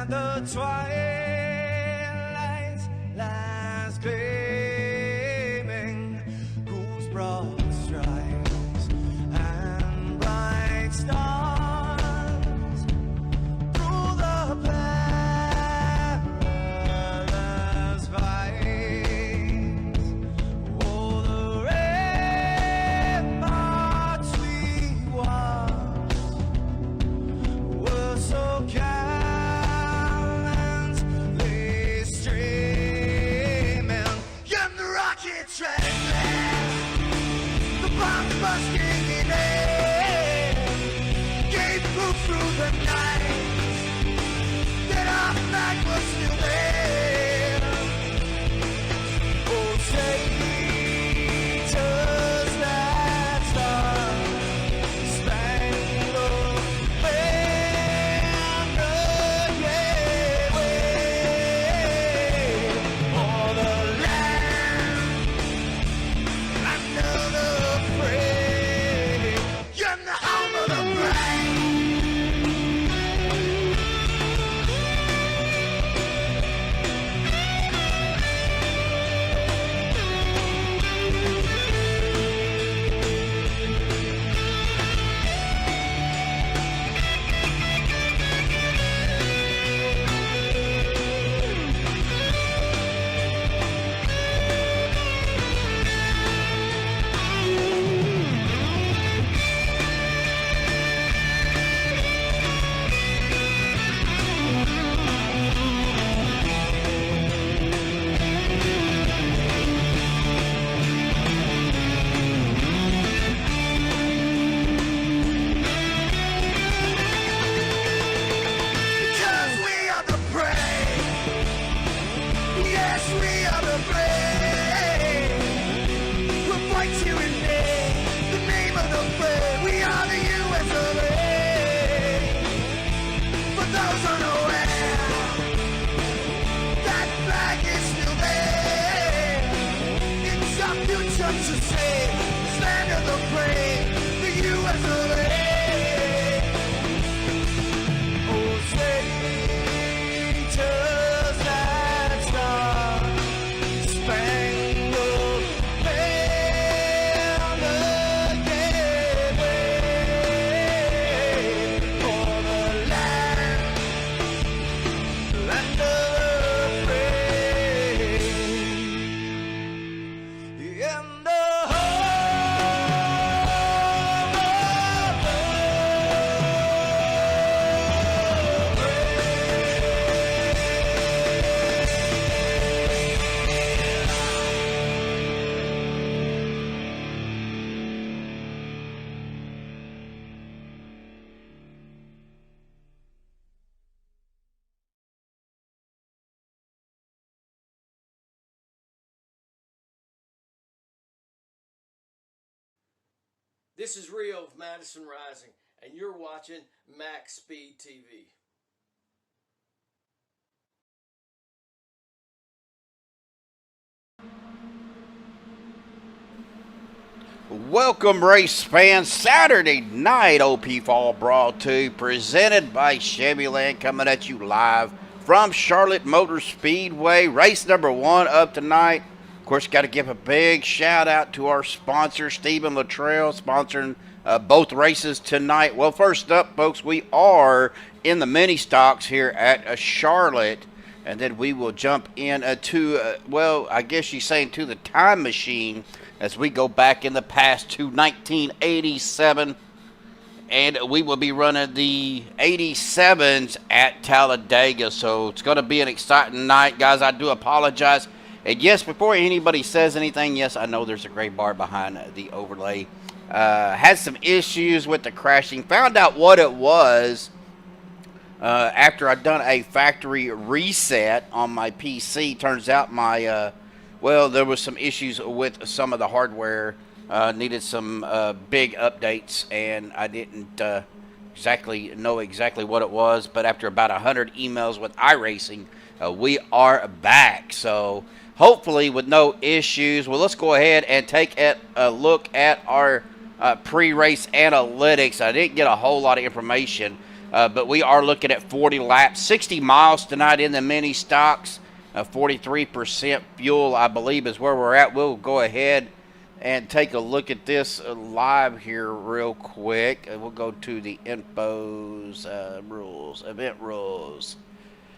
and the twilight lies gleaming, whose broad stripes and bright stars through the perilous fights. Oh, the ramparts we watched were so gallantly streaming, and the rockets ran, the bombs bursting in air, gave proof through the night that our flag was still there. Oh, traitors that star-spangled banner, yeah, wave for the land under the free, you're the home of the brave. Because we are the brave. Yes, we are the brave. We'll fight to invade the name of the brave. We are the US of A. For those unaware, that flag is still there. It's our future to save. Stand of the brave, the US of A. Oh, traitors that star-spangled banner, yeah, wave for the land under the free, in the This is Rio of Madison Rising, and you're watching Maxspeed TV. Welcome, race fans. Saturday night OP Fall Brawl 2 presented by CHEVYLAND, coming at you live from Charlotte Motor Speedway. Race number 1 up tonight. Of course, got to give a big shout out to our sponsor, Stephen Luttrell, sponsoring both races tonight. Well, first up, folks, we are in the mini stocks here at Charlotte, and then we will jump in to, well, I guess you're saying to the time machine as we go back in the past to 1987, and we will be running the 87s at Talladega. So it's going to be an exciting night, guys. I do apologize. And yes, before anybody says anything, yes, I know there's a gray bar behind the overlay. Had some issues with the crashing. Found out what it was after I'd done a factory reset on my PC. Turns out my, well, there was some issues with some of the hardware. Needed some big updates, and I didn't exactly know what it was. But after about 100 emails with iRacing, we are back. So hopefully with no issues. Well, let's go ahead and take a look at our pre-race analytics. I didn't get a whole lot of information. But we are looking at 40 laps, 60 miles tonight in the mini stocks. 43% fuel, I believe, is where we're at. We'll go ahead and take a look at this live here real quick. We'll go to the infos, rules, event rules.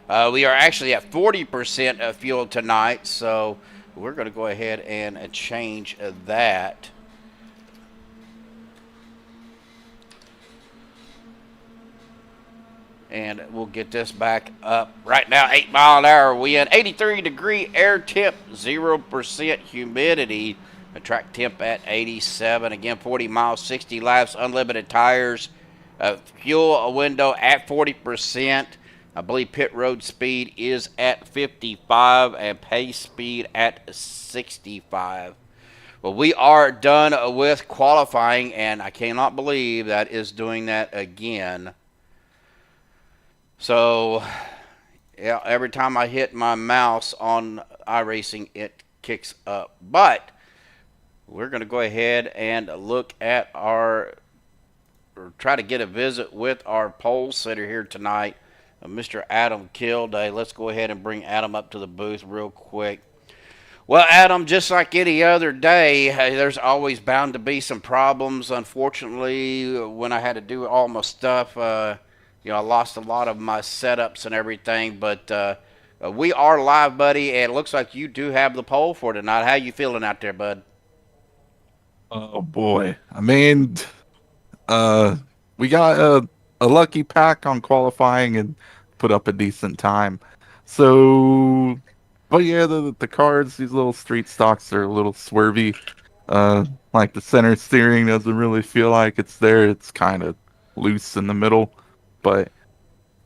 We are actually at 40% of fuel tonight, so we're going to go ahead and change that. And we'll get this back up. Right now, 8 mile an hour wind, 83-degree air temp, 0% humidity. The track temp at 87. Again, 40 miles, 60 laps, unlimited tires. Fuel window at 40%. I believe pit road speed is at 55 and pace speed at 65. Well, we are done with qualifying, and I cannot believe that is doing that again. So, yeah, every time I hit my mouse on iRacing, it kicks up. But we're going to go ahead and look at or try to get a visit with our pole sitter here tonight, Mr. Adam Kilday. Let's go ahead and bring Adam up to the booth real quick. Well, Adam, just like any other day, there's always bound to be some problems. Unfortunately, when I had to do all my stuff, I lost a lot of my setups and everything, but we are live, buddy, and it looks like you do have the pole for tonight. How you feeling out there, bud? Oh, boy. I mean, we got a lucky pack on qualifying and put up a decent time. So, but yeah, the cars, these little street stocks are a little swervy. Like the center steering doesn't really feel like it's there. It's kind of loose in the middle. But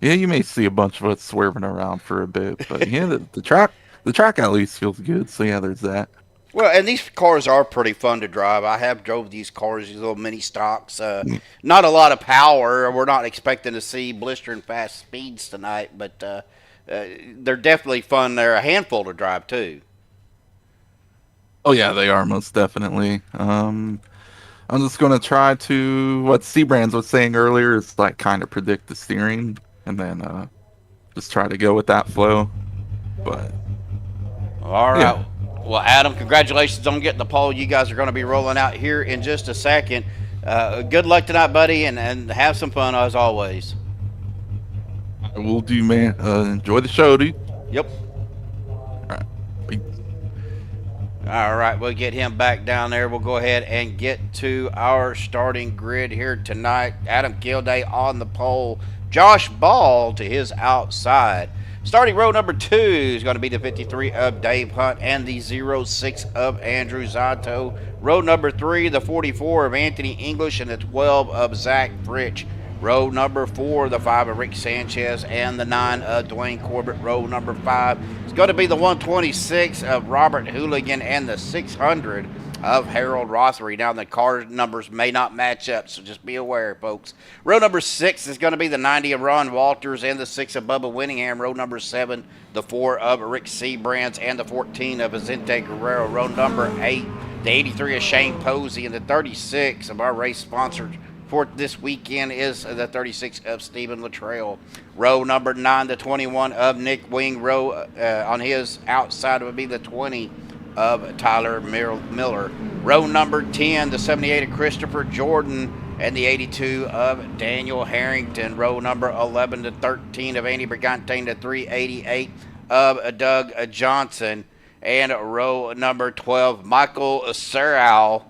yeah, you may see a bunch of us swerving around for a bit. But yeah, the track at least feels good. So yeah, there's that. Well, and these cars are pretty fun to drive. I have drove these cars, these little mini stocks. Not a lot of power. We're not expecting to see blistering fast speeds tonight, but they're definitely fun. They're a handful to drive too. Oh yeah, they are most definitely. I'm just going to try to, what C-Brands was saying earlier, is like kind of predict the steering and then just try to go with that flow. But all right. Yeah. Well, Adam, congratulations on getting the pole. You guys are going to be rolling out here in just a second. Good luck tonight, buddy, and have some fun as always. I will do, man. Enjoy the show, dude. Yep. All right. Peace. All right, we'll get him back down there. We'll go ahead and get to our starting grid here tonight. Adam Kilday on the pole. Josh Ball to his outside. Starting row number 2 is going to be the 53 of Dave Hunt and the 06 of Andrew Zato. Row number 3, the 44 of Anthony English and the 12 of Zach Fritch. Row number 4, the 5 of Rick Sanchez and the 9 of Dwayne Corbett. Row number 5 is going to be the 126 of Robert Hooligan and the 600 of Harold Rothery. Now, the car numbers may not match up, so just be aware, folks. Row number 6 is going to be the 90 of Ron Walters and the 6 of Bubba Winningham. Row number 7, the 4 of Rick Seabrands and the 14 of Vicente Guerrero. Row number 8, the 83 of Shane Posey and the 36 of our race sponsor for this weekend is the 36 of Stephen Luttrell. Row number 9, the 21 of Nick Wing. Row on his outside would be the 20 of Tyler Miller. Row number 10, the 78 of Christopher Jordan and the 82 of Daniel Harrington. Row number 11 to 13 of Andy Brigante and the 388 of Doug Johnson. And row number 12, Michael Serral,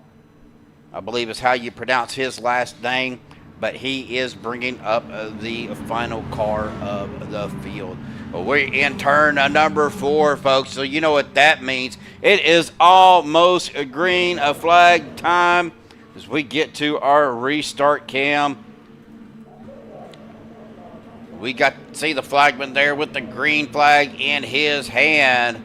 I believe is how you pronounce his last name, but he is bringing up the final car of the field. Well, we're in turn number 4, folks, so you know what that means. It is almost a green flag time as we get to our restart cam. We got to see the flagman there with the green flag in his hand.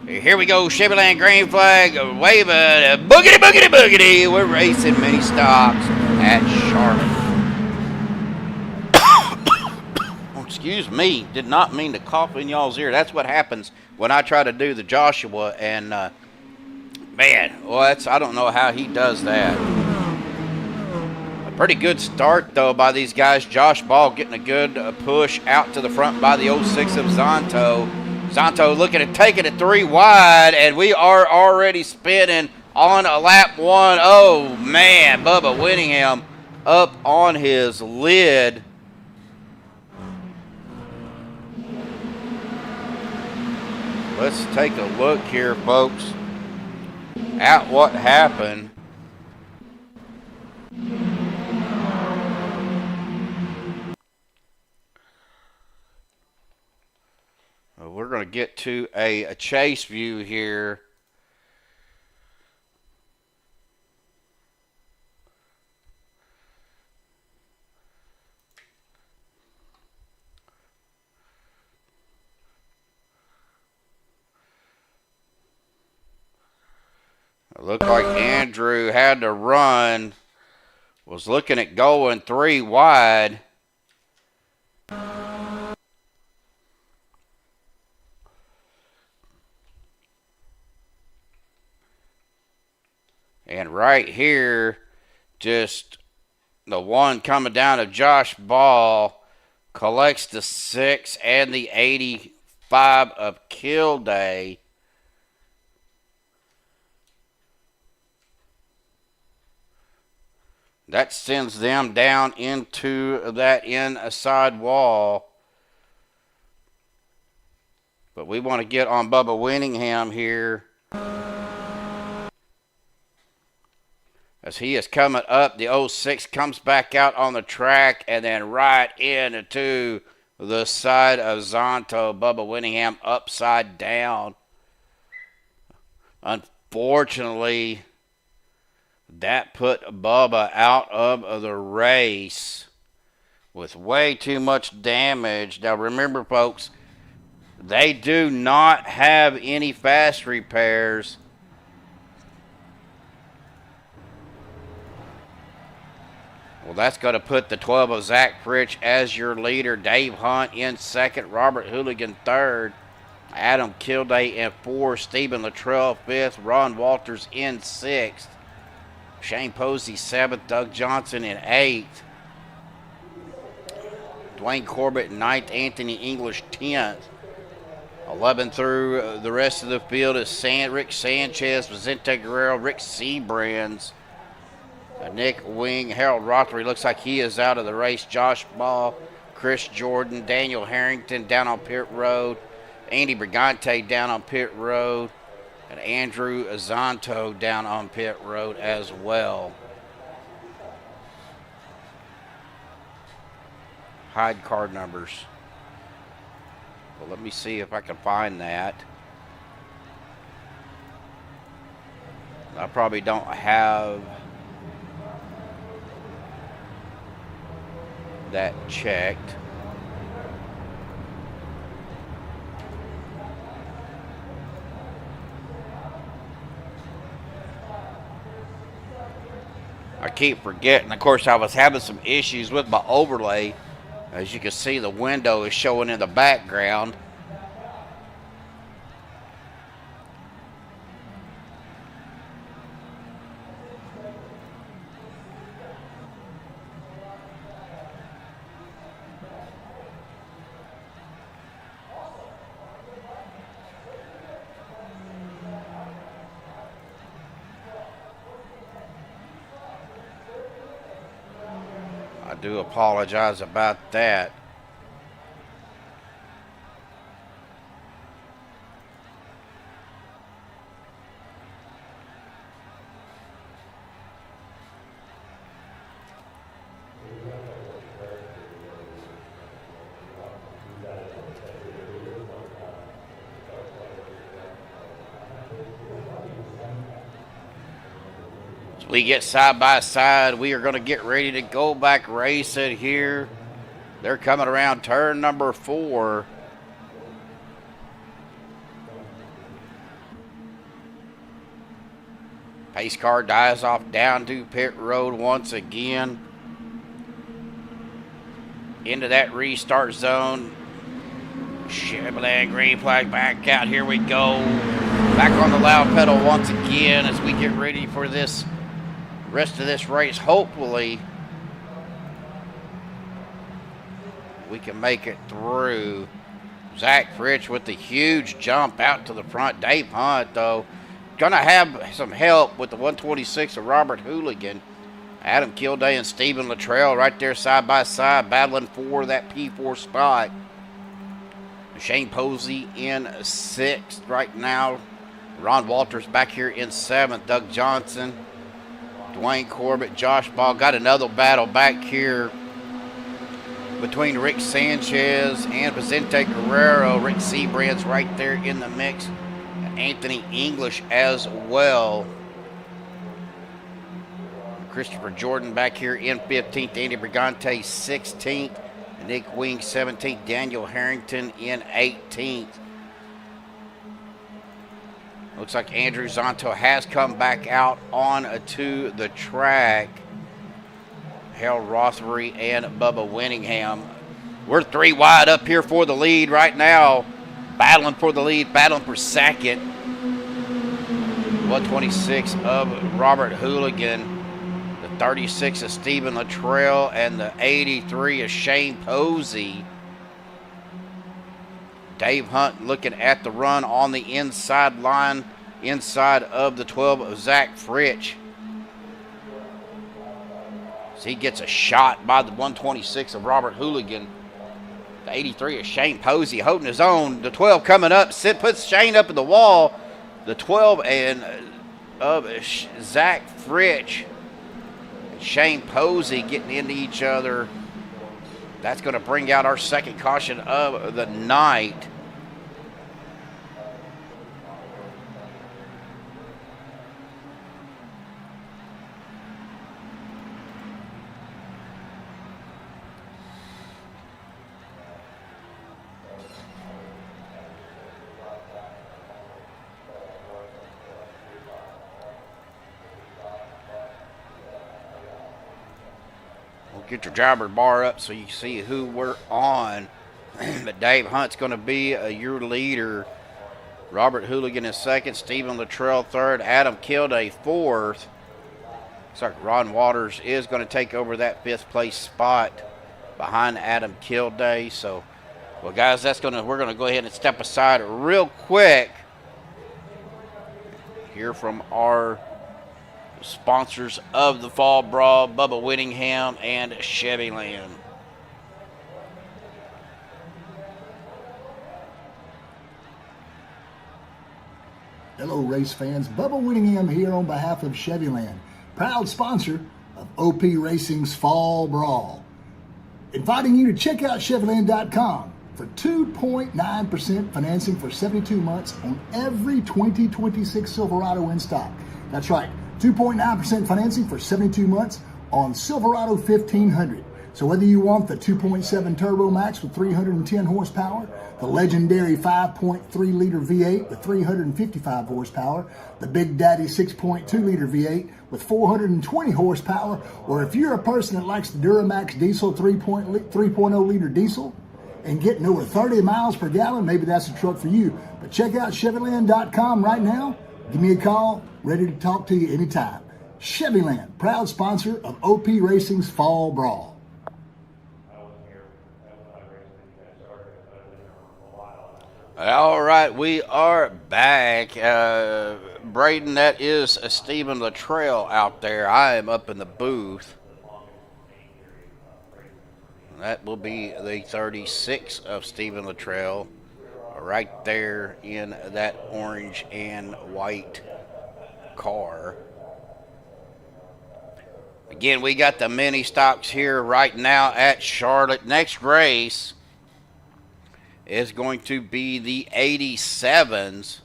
Here we go, CHEVYLAND green flag, waving, boogity, boogity, boogity. We're racing mini stocks at Charlotte. Oh, excuse me, did not mean to cough in y'all's ear. That's what happens when I try to do the Joshua, and man, well, I don't know how he does that. Pretty good start, though, by these guys. Josh Ball getting a good push out to the front by the 06 of Zonto. Zonto looking at taking it 3 wide, and we are already spinning on a lap 1. Oh, man, Bubba Winningham up on his lid. Let's take a look here, folks, at what happened. We're going to get to a chase view here. It looked like Andrew had to run. Was looking at going 3 wide. And right here, just the one coming down of Josh Ball collects the 6 and the 85 of Kilday. That sends them down into that inside wall. But we want to get on Bubba Winningham here, as he is coming up. The 06 comes back out on the track and then right into the side of Zonto. Bubba Winningham upside down. Unfortunately, that put Bubba out of the race with way too much damage. Now remember, folks, they do not have any fast repairs. Well, that's going to put the 12 of Zach Fritch as your leader. Dave Hunt in second. Robert Hooligan third. Adam Kilday in fourth. Stephen Luttrell fifth. Ron Walters in sixth. Shane Posey seventh. Doug Johnson in eighth. Dwayne Corbett ninth. Anthony English 10th. 11 through the rest of the field is Rick Sanchez, Vicente Guerrero, Rick Seabrands, Nick Wing, Harold Rothery looks like he is out of the race. Josh Ball, Chris Jordan, Daniel Harrington down on pit road, Andy Brigante down on pit road, and Andrew Zonto down on pit road as well. Hide card numbers. Well, let me see if I can find that. I probably don't have that checked. I keep forgetting. Of course, I was having some issues with my overlay. As you can see, the window is showing in the background. I do apologize about that. We get side by side. We are going to get ready to go back racing here. They're coming around turn number 4. Pace car dies off down to pit road once again. Into that restart zone. CHEVYLAND green flag back out. Here we go. Back on the loud pedal once again as we get ready for this rest of this race. Hopefully we can make it through. Zach Fritsch with the huge jump out to the front. Dave Hunt, though, going to have some help with the 126 of Robert Hooligan. Adam Kilday and Stephen Luttrell right there side by side, battling for that P4 spot. Shane Posey in 6th right now. Ron Walters back here in 7th. Doug Johnson, Dwayne Corbett, Josh Ball. Got another battle back here between Rick Sanchez and Vicente Guerrero. Rick Seabrand's right there in the mix. Anthony English as well. Christopher Jordan back here in 15th. Andy Brigante 16th. Nick Wing 17th. Daniel Harrington in 18th. Looks like Andrew Zonto has come back out on to the track. Hal Rothery and Bubba Winningham. We're 3 wide up here for the lead right now. Battling for the lead, battling for second. 126 of Robert Hooligan. The 36 of Stephen Luttrell. And the 83 of Shane Posey. Dave Hunt looking at the run on the inside line. Inside of the 12 of Zach Fritsch. So he gets a shot by the 126 of Robert Hooligan. The 83 of Shane Posey holding his own. The 12 coming up, puts Shane up in the wall. The 12 and of Zach Fritsch and Shane Posey getting into each other. That's going to bring out our second caution of the night. Get your driver bar up so you see who we're on. But Dave Hunt's going to be your leader. Robert Hooligan in 2nd. Stephen Luttrell 3rd. Adam Kilday 4th. Looks like Ron Waters is going to take over that 5th place spot behind Adam Kilday. So, well, guys, we're going to go ahead and step aside real quick. Hear from our sponsors of the Fall Brawl, Bubba Winningham and CHEVYLAND. Hello, race fans. Bubba Winningham here on behalf of CHEVYLAND, proud sponsor of OP Racing's Fall Brawl. Inviting you to check out CHEVYLAND.com for 2.9% financing for 72 months on every 2026 Silverado in stock. That's right. 2.9% financing for 72 months on Silverado 1500. So whether you want the 2.7 Turbo Max with 310 horsepower, the legendary 5.3 liter V8 with 355 horsepower, the Big Daddy 6.2 liter V8 with 420 horsepower, or if you're a person that likes the Duramax diesel 3.0 liter diesel and getting over 30 miles per gallon, maybe that's a truck for you. But check out CHEVYLAND.com right now. Give me a call. Ready to talk to you anytime. CHEVYLAND, proud sponsor of OP Racing's Fall Brawl. All right, we are back. Braden, that is Stephen Luttrell out there. I am up in the booth. That will be the 36 of Stephen Luttrell right there in that orange and white car. Again, we got the mini stocks here right now at Charlotte. Next race is going to be the 87s.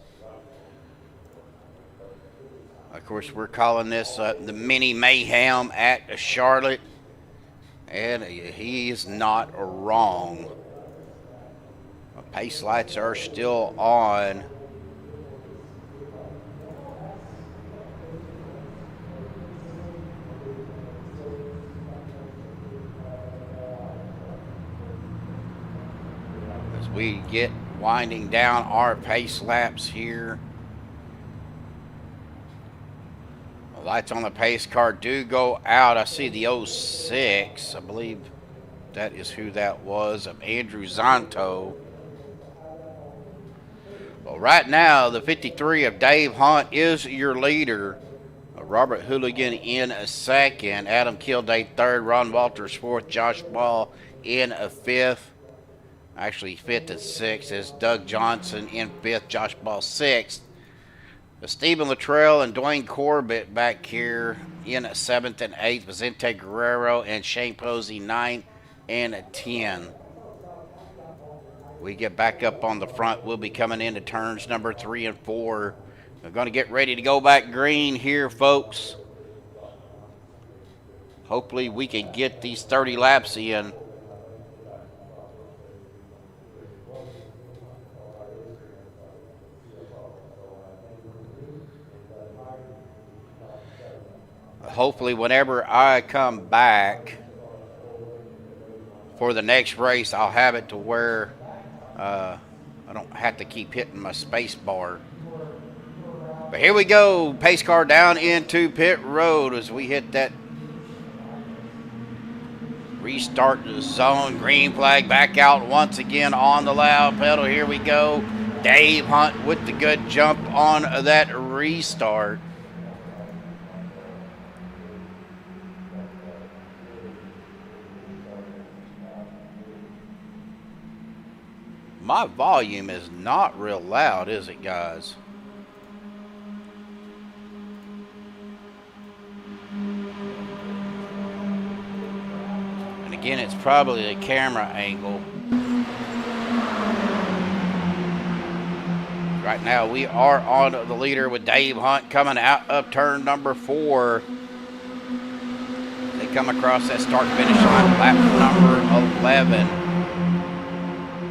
Of course, we're calling this the mini Mayhem at Charlotte, and he is not wrong. Pace lights are still on. As we get winding down our pace laps here. The lights on the pace car do go out. I see the 06, I believe. that is who that was, of Andrew Zonto. Well, right now, the 53 of Dave Hunt is your leader. Robert Hooligan in a second. Adam Kilday third. Ron Walters fourth. Josh Ball in a fifth. Actually, fifth and sixth is Doug Johnson in fifth. Josh Ball sixth. Stephen Luttrell and Dwayne Corbett back here in a seventh and eighth. Vicente Guerrero and Shane Posey 9 and 10. We get back up on the front. We'll be coming into turns number 3 and 4. We're going to get ready to go back green here, folks. Hopefully we can get these 30 laps in. Hopefully whenever I come back for the next race, I'll have it to where I don't have to keep hitting my space bar. But here we go. Pace car down into pit road as we hit that restart zone. Green flag back out once again on the loud pedal. Here we go. Dave Hunt with the good jump on that restart. My volume is not real loud, is it, guys? And again, it's probably the camera angle. Right now, we are on the leader with Dave Hunt coming out of turn number 4. They come across that start-finish line, lap number 11.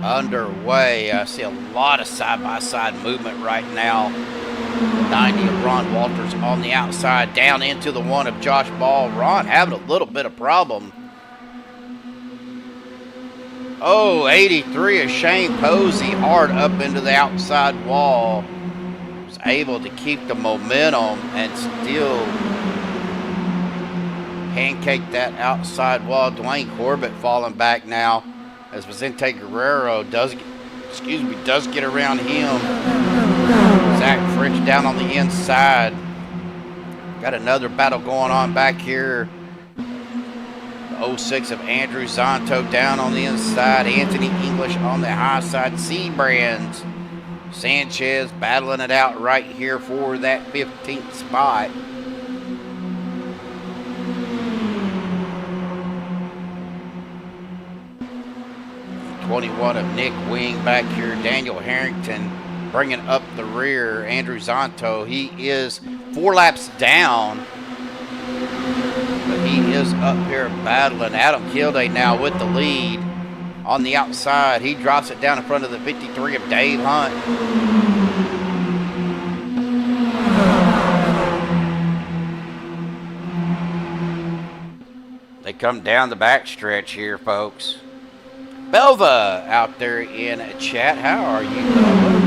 Underway. I see a lot of side-by-side movement right now. 90 of Ron Walters on the outside, down into the 1 of Josh Ball. Ron having a little bit of problem. Oh, 83 of Shane Posey, hard up into the outside wall. Was able to keep the momentum and still pancake that outside wall. Dwayne Corbett falling back now, as Vicente Guerrero does get around him. Zach Fritch down on the inside. Got another battle going on back here. The 06 of Andrew Zonto down on the inside. Anthony English on the high side. Seabrands. Sanchez battling it out right here for that 15th spot. 21 of Nick Wing back here. Daniel Harrington bringing up the rear. Andrew Zonto, he is 4 laps down, but he is up here battling. Adam Kilday now with the lead on the outside. He drops it down in front of the 53 of Dave Hunt. They come down the backstretch here, folks. Belva out there in chat. How are you, Belva?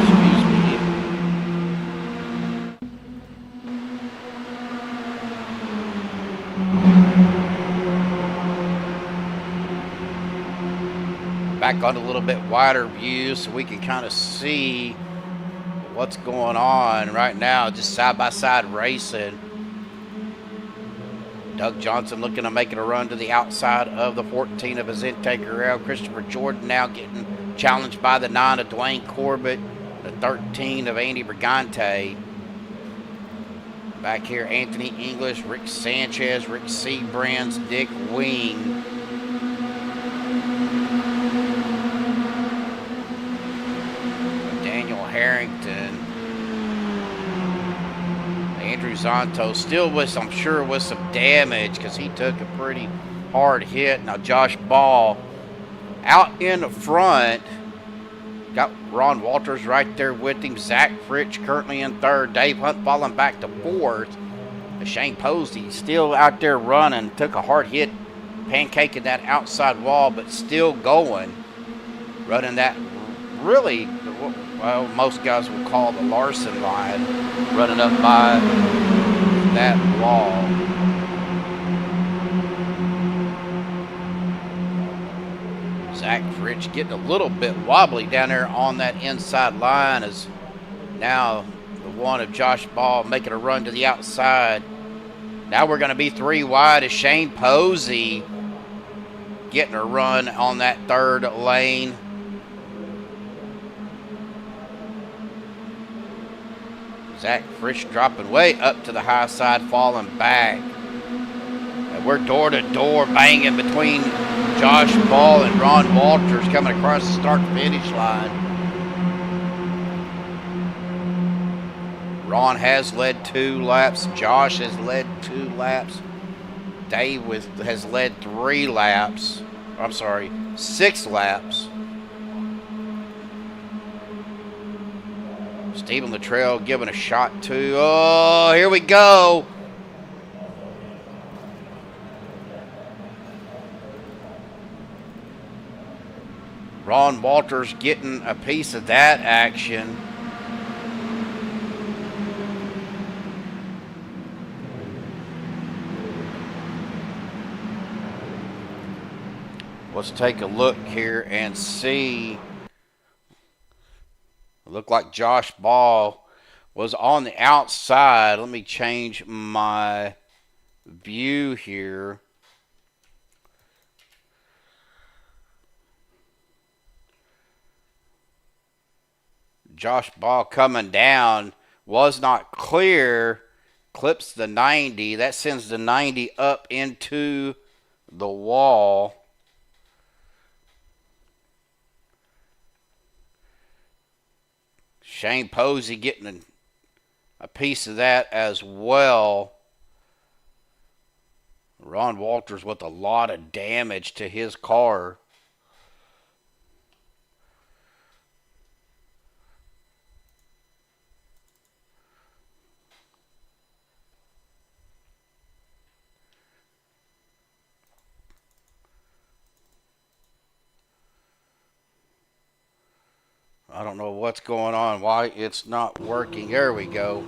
Excuse me. Back on a little bit wider view so we can kind of see what's going on right now. Just side-by-side racing. Doug Johnson looking to make it a run to the outside of the 14 of Vicente Guerrero. Christopher Jordan now getting challenged by the 9 of Dwayne Corbett. The 13 of Andy Brigante. Back here, Anthony English, Rick Sanchez, Rick Seabrands, Dick Wing. Daniel Harrington. Andrew Zonto still with, I'm sure, with some damage because he took a pretty hard hit. Now Josh Ball out in the front. Got Ron Walters right there with him. Zach Fritch currently in third. Dave Hunt falling back to fourth. Shane Posey still out there running. Took a hard hit, pancaking that outside wall, but still going. Running that really, well, most guys will call the Larson line, running up by that wall. Zach Fritsch getting a little bit wobbly down there on that inside line, as now the one of Josh Ball making a run to the outside. Now we're going to be 3 wide as Shane Posey getting a run on that third lane. Zach Frisch dropping way up to the high side, falling back. And we're door to door banging between Josh Ball and Ron Walters coming across the start-finish line. Ron has led 2 laps. Josh has led 2 laps. Dave has led 3 laps. I'm sorry, 6 laps. Stephen Luttrell giving a shot too. Oh, here we go. Ron Walters getting a piece of that action. Let's take a look here and see. It looked like Josh Ball was on the outside. Let me change my view here. Josh Ball coming down was not clear. Clips the 90. That sends the 90 up into the wall. Shane Posey getting a piece of that as well. Ron Walters with a lot of damage to his car. I don't know what's going on, why it's not working. There we go.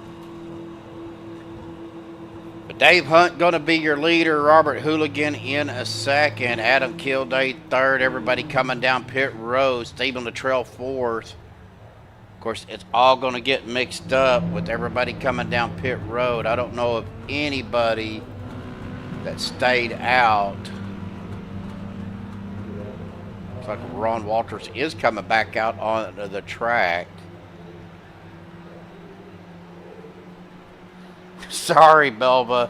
But Dave Hunt going to be your leader. Robert Hooligan in a second. Adam Kilday third. Everybody coming down pit road. Stephen Luttrell fourth. Of course, it's all going to get mixed up with everybody coming down pit road. I don't know of anybody that stayed out. Looks like Ron Walters is coming back out on the track. Sorry, Belva.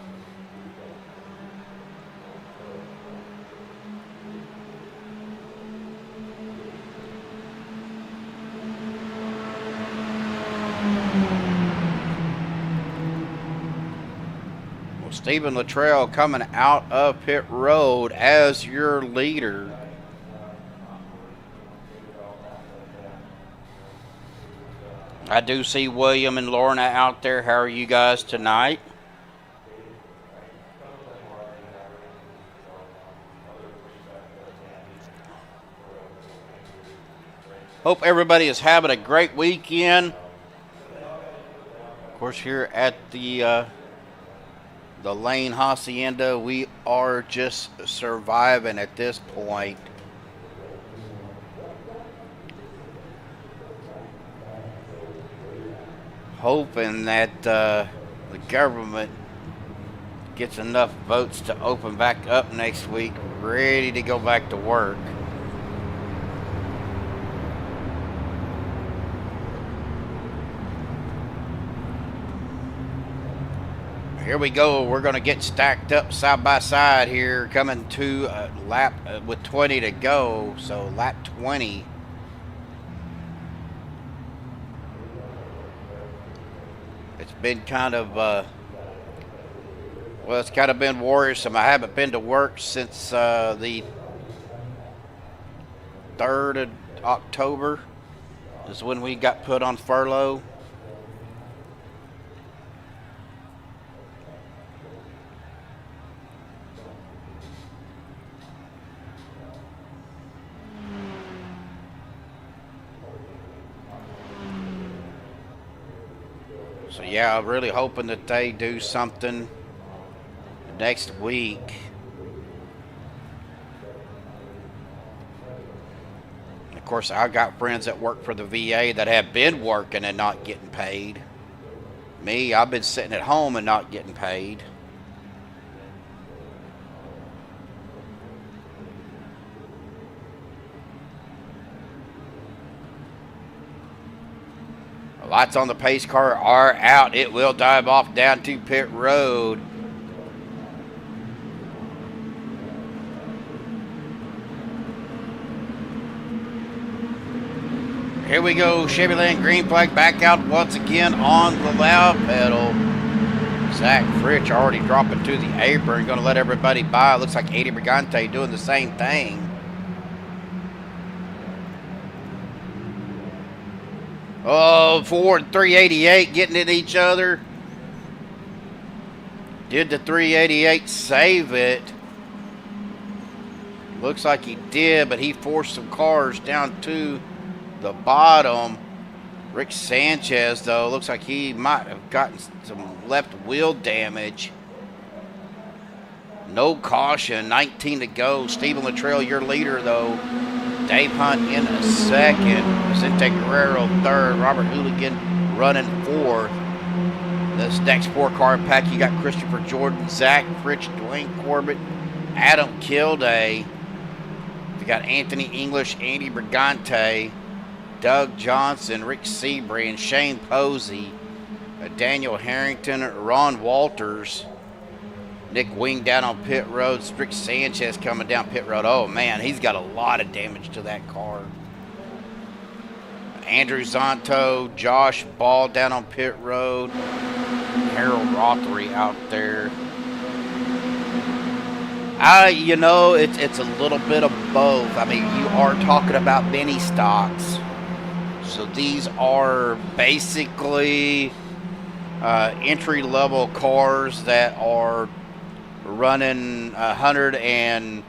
Well, Stephen Luttrell coming out of pit road as your leader. I do see William and Lorna out there. How are you guys tonight? Hope everybody is having a great weekend. Of course, here at the Lane Hacienda, we are just surviving at this point. Hoping that the government gets enough votes to open back up next week, ready to go back to work. Here we go. We're going to get stacked up side by side here, coming to a lap with 20 to go. So lap 20. It's been kind of, well, it's kind of been worrisome. I haven't been to work since the 3rd of October is when we got put on furlough. So yeah, I'm really hoping that they do something next week. Of course, I got friends that work for the VA that have been working and not getting paid. Me, I've been sitting at home and not getting paid. The lights on the pace car are out. It will dive off down to pit road. Here we go, Chevyland green flag back out once again on the loud pedal. Zach Fritch already dropping to the apron, going to let everybody by. Looks like Eddie Brigante doing the same thing. Oh, Ford 388 getting at each other. Did the 388 save it? Looks like he did, but he forced some cars down to the bottom. Rick Sanchez, though, looks like he might have gotten some left wheel damage. No caution, 19 to go. Stephen Luttrell, your leader, though. Dave Hunt in a second. Vicente Guerrero third. Robert Hooligan running fourth. This next four-car pack, you got Christopher Jordan, Zach Fritch, Dwayne Corbett, Adam Kilday. You got Anthony English, Andy Brigante, Doug Johnson, Rick Seabury, and Shane Posey, Daniel Harrington, Ron Walters, Nick Wing down on pit road, Rick Sanchez coming down pit road. Oh man, he's got a lot of damage to that car. Andrew Zonto, Josh Ball down on pit road, Harold Rothery out there. You know, it's a little bit of both. I mean, you are talking about mini stocks. So these are basically entry-level cars that are running 100 and,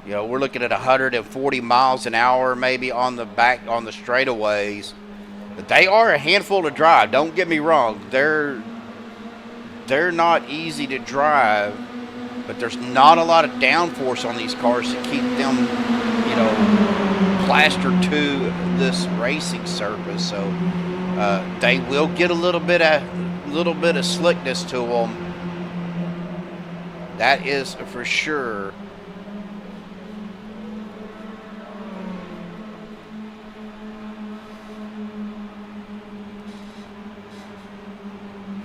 you know, we're looking at 140 miles an hour maybe on the straightaways. But they are a handful to drive. Don't get me wrong. They're not easy to drive, but there's not a lot of downforce on these cars to keep them, you know, plastered to this racing surface. So they will get a little bit of slickness to them. That is for sure.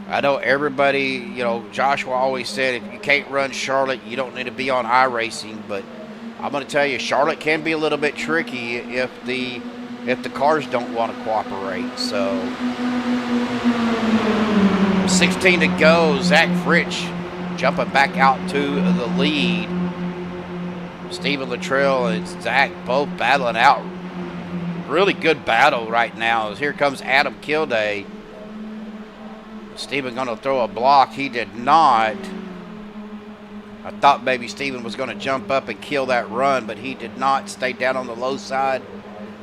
I know everybody, you know, Joshua always said if you can't run Charlotte, you don't need to be on iRacing, but I'm going to tell you, Charlotte can be a little bit tricky if the cars don't want to cooperate. So 16 to go. Zach Fritch jumping back out to the lead. Stephen Luttrell and Zach both battling out. Really good battle right now. Here comes Adam Kilday. Stephen going to throw a block. He did not. I thought maybe Stephen was going to jump up and kill that run, but he did not. Stay down on the low side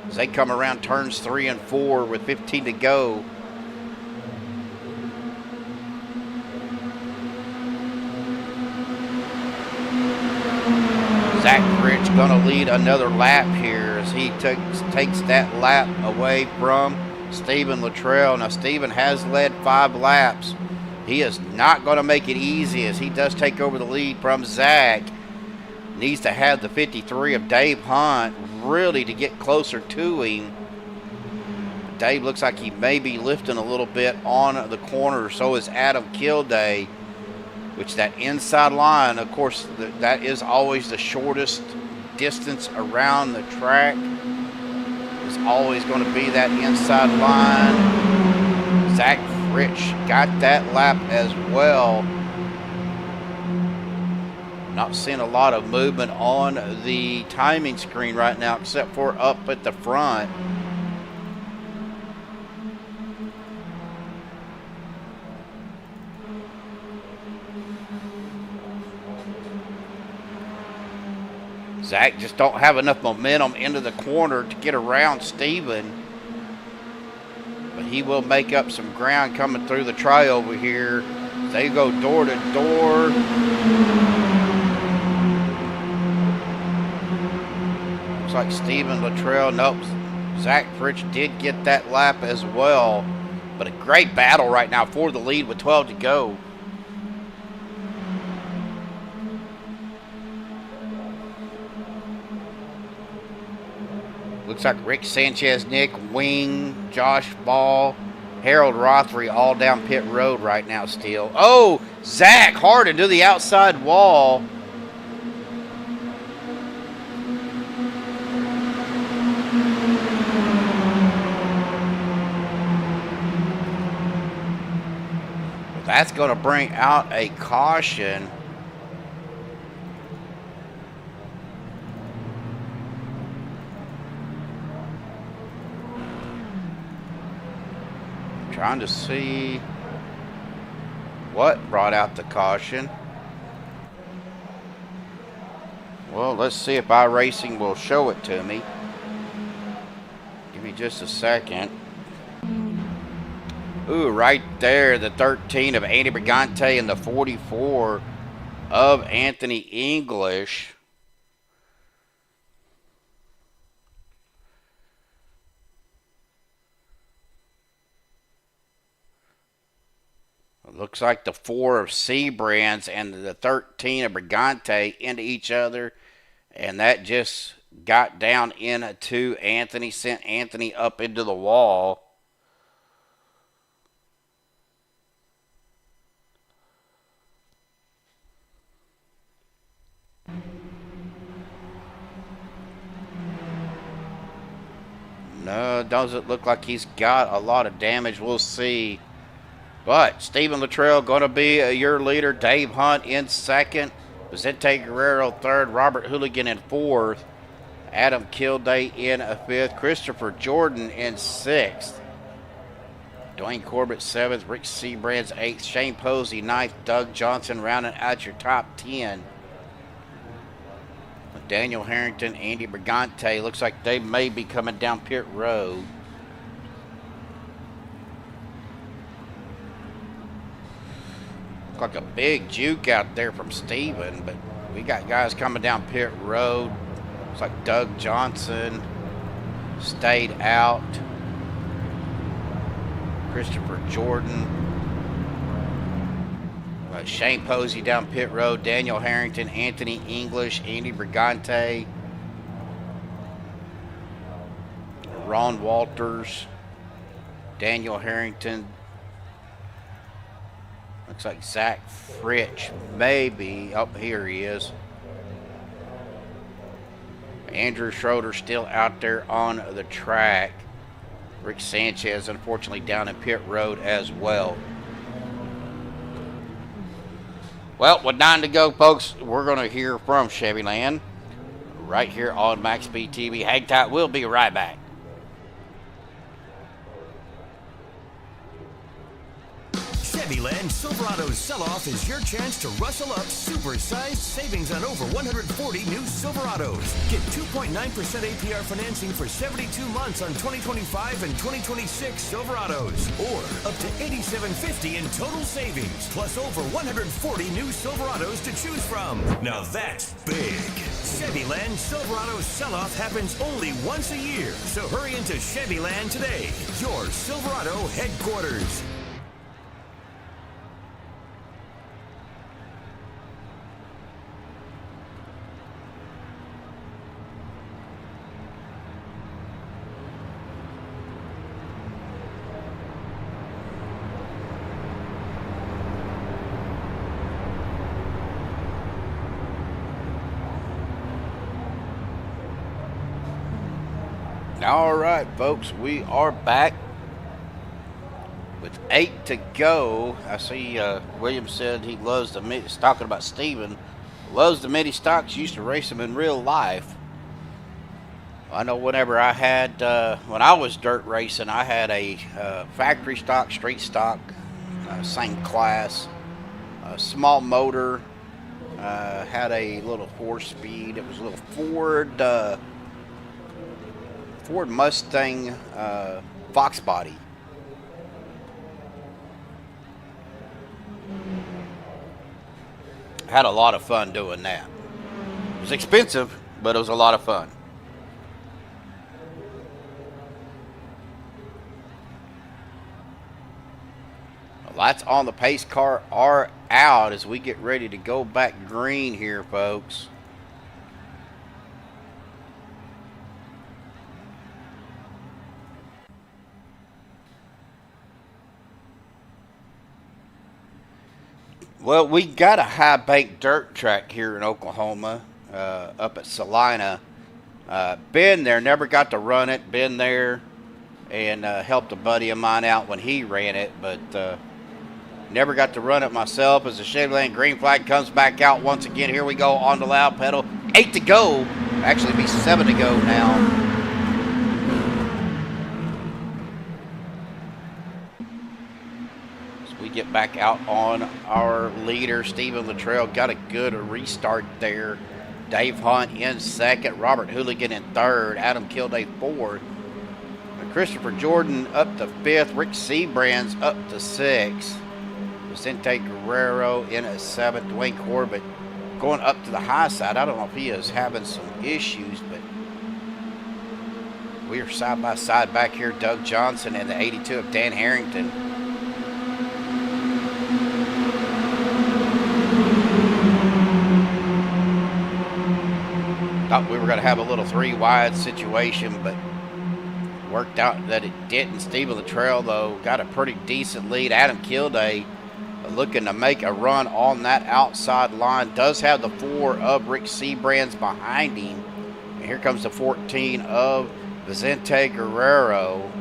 as they come around turns 3 and 4 with 15 to go. Zach Fritch going to lead another lap here as he takes that lap away from Stephen Luttrell. Now, Stephen has led 5 laps. He is not going to make it easy as he does take over the lead from Zach. Needs to have the 53 of Dave Hunt really to get closer to him. Dave looks like he may be lifting a little bit on the corner. So is Adam Kilday, which that inside line, of course, that is always the shortest distance around the track. It's always going to be that inside line. Zach Fritch got that lap as well. Not seeing a lot of movement on the timing screen right now, except for up at the front. Zach just don't have enough momentum into the corner to get around Stephen. But he will make up some ground coming through the try over here. They go door to door. Looks like Stephen Luttrell. Nope. Zach Fritsch did get that lap as well. But a great battle right now for the lead with 12 to go. Looks like Rick Sanchez, Nick Wing, Josh Ball, Harold Rothery all down pit road right now still. Oh, Zach Harden to the outside wall. That's going to bring out a caution. Trying to see what brought out the caution. Well, let's see if iRacing will show it to me. Give me just a second. Ooh, right there, the 13 of Andy Brigante and the 44 of Anthony English. It looks like the 4 of Seabrands and the 13 of Brigante into each other, and that just got down into Anthony, sent Anthony up into the wall. No, doesn't look like he's got a lot of damage. We'll see. But Stephen Luttrell going to be your leader. Dave Hunt in second. Vicente Guerrero third. Robert Hooligan in fourth. Adam Kilday in fifth. Christopher Jordan in sixth. Dwayne Corbett seventh. Rick Seabrands eighth. Shane Posey ninth. Doug Johnson rounding out your top 10. Daniel Harrington, Andy Brigante. Looks like they may be coming down pit road. Looks like a big juke out there from Steven, but we got guys coming down pit road. Looks like Doug Johnson stayed out. Christopher Jordan. Shane Posey down pit road, Daniel Harrington, Anthony English, Andy Brigante, Ron Walters, Daniel Harrington. Looks like Zach Fritsch, maybe. Up here he is. Andrew Schroeder still out there on the track. Rick Sanchez, unfortunately, down in pit road as well. Well, with 9 to go, folks, we're going to hear from CHEVYLAND right here on Maxspeed TV. Hang tight. We'll be right back. CHEVYLAND Silverado's sell-off is your chance to rustle up super-sized savings on over 140 new Silverados. Get 2.9% APR financing for 72 months on 2025 and 2026 Silverados, or up to $87.50 in total savings, plus over 140 new Silverados to choose from. Now that's big. CHEVYLAND Silverado sell-off happens only once a year, so hurry into CHEVYLAND today, your Silverado headquarters. All right, folks, we are back with 8 to go. I see William said he loves the mini. Talking about Steven, loves the mini stocks. Used to race them in real life. I know whenever I had, when I was dirt racing, I had a factory stock, street stock, same class, small motor. Had a little 4-speed. It was a little Ford Mustang Fox body. Had a lot of fun doing that. It was expensive, but it was a lot of fun. The lights on the pace car are out as we get ready to go back green here, folks. Well, we got a high bank dirt track here in Oklahoma, up at Salina. Been there, never got to run it. Been there and helped a buddy of mine out when he ran it, but never got to run it myself. As the CHEVYLAND green flag comes back out once again, here we go on the loud pedal. 8 to go, actually be 7 to go now. We get back out on our leader, Stephen Luttrell. Got a good restart there. Dave Hunt in second. Robert Hooligan in third. Adam Kilday fourth. Christopher Jordan up to fifth. Rick Seabrands up to sixth. Vicente Guerrero in at seventh. Dwayne Corbett going up to the high side. I don't know if he is having some issues, but we are side by side back here. Doug Johnson and the 82 of Dan Harrington. Thought we were going to have a little 3 wide situation, but worked out that it didn't. Stephen Luttrell, though, got a pretty decent lead. Adam Kilday looking to make a run on that outside line. Does have the 4 of Rick Seabrands behind him. And here comes the 14 of Vicente Guerrero.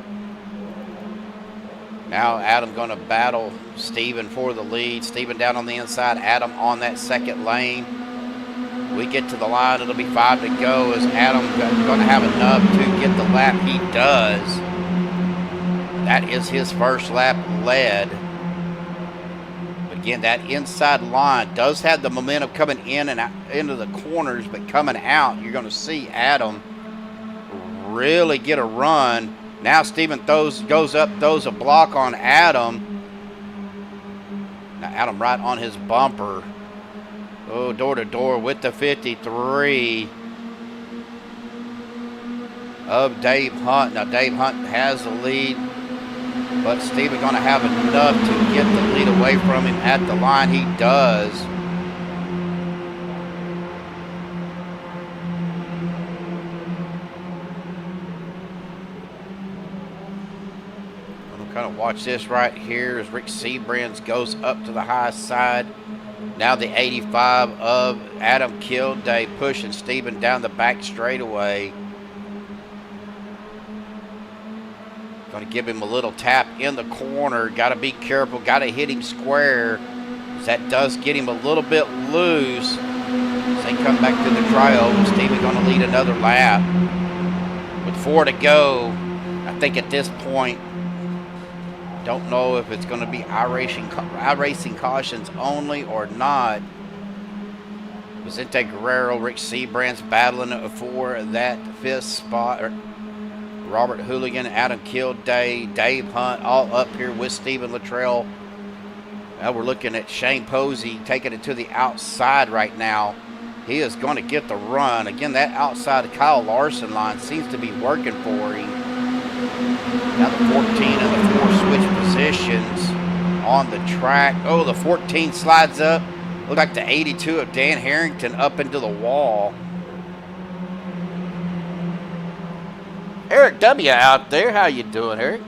Now Adam going to battle Stephen for the lead. Stephen down on the inside. Adam on that second lane. We get to the line, it'll be 5 to go. Is Adam going to have enough to get the lap? He does. That is his first lap led. But again, that inside line does have the momentum coming in and out, into the corners, but coming out, you're going to see Adam really get a run. Now Stephen goes up, throws a block on Adam. Now Adam right on his bumper. Oh, door to door with the 53 of Dave Hunt. Now Dave Hunt has the lead, but Stephen going to have enough to get the lead away from him at the line. He does. I'm going to kind of watch this right here as Rick Seabrands goes up to the high side. Now the 85 of Adam Kilday pushing Stephen down the back straightaway. Going to give him a little tap in the corner. Got to be careful. Got to hit him square. That does get him a little bit loose. As they come back to the trioval, Stephen going to lead another lap. With 4 to go, I think at this point, don't know if it's going to be iRacing cautions only or not. Vicente Guerrero, Rick Seabrands battling for that 5th spot. Robert Hooligan, Adam Kilday, Dave Hunt, all up here with Stephen Luttrell. Now we're looking at Shane Posey taking it to the outside right now. He is going to get the run. Again, that outside Kyle Larson line seems to be working for him. Now the 14 and the 4 switch positions on the track. Oh, the 14 slides up. Look like the 82 of Dan Harrington up into the wall. Eric W. out there. How you doing, Eric?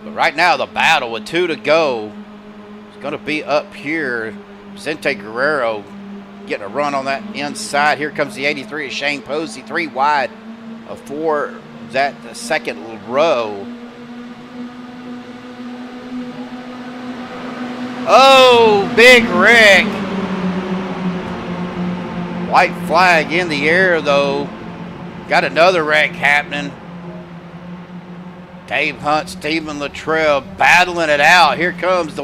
But right now the battle with 2 to go is going to be up here. Vicente Guerrero getting a run on that inside. Here comes the 83 of Shane Posey. 3 wide of 4. That the second row. Oh, Big Rick. White flag in the air, though. Got another wreck happening. Dave Hunt, Stephen Luttrell battling it out. Here comes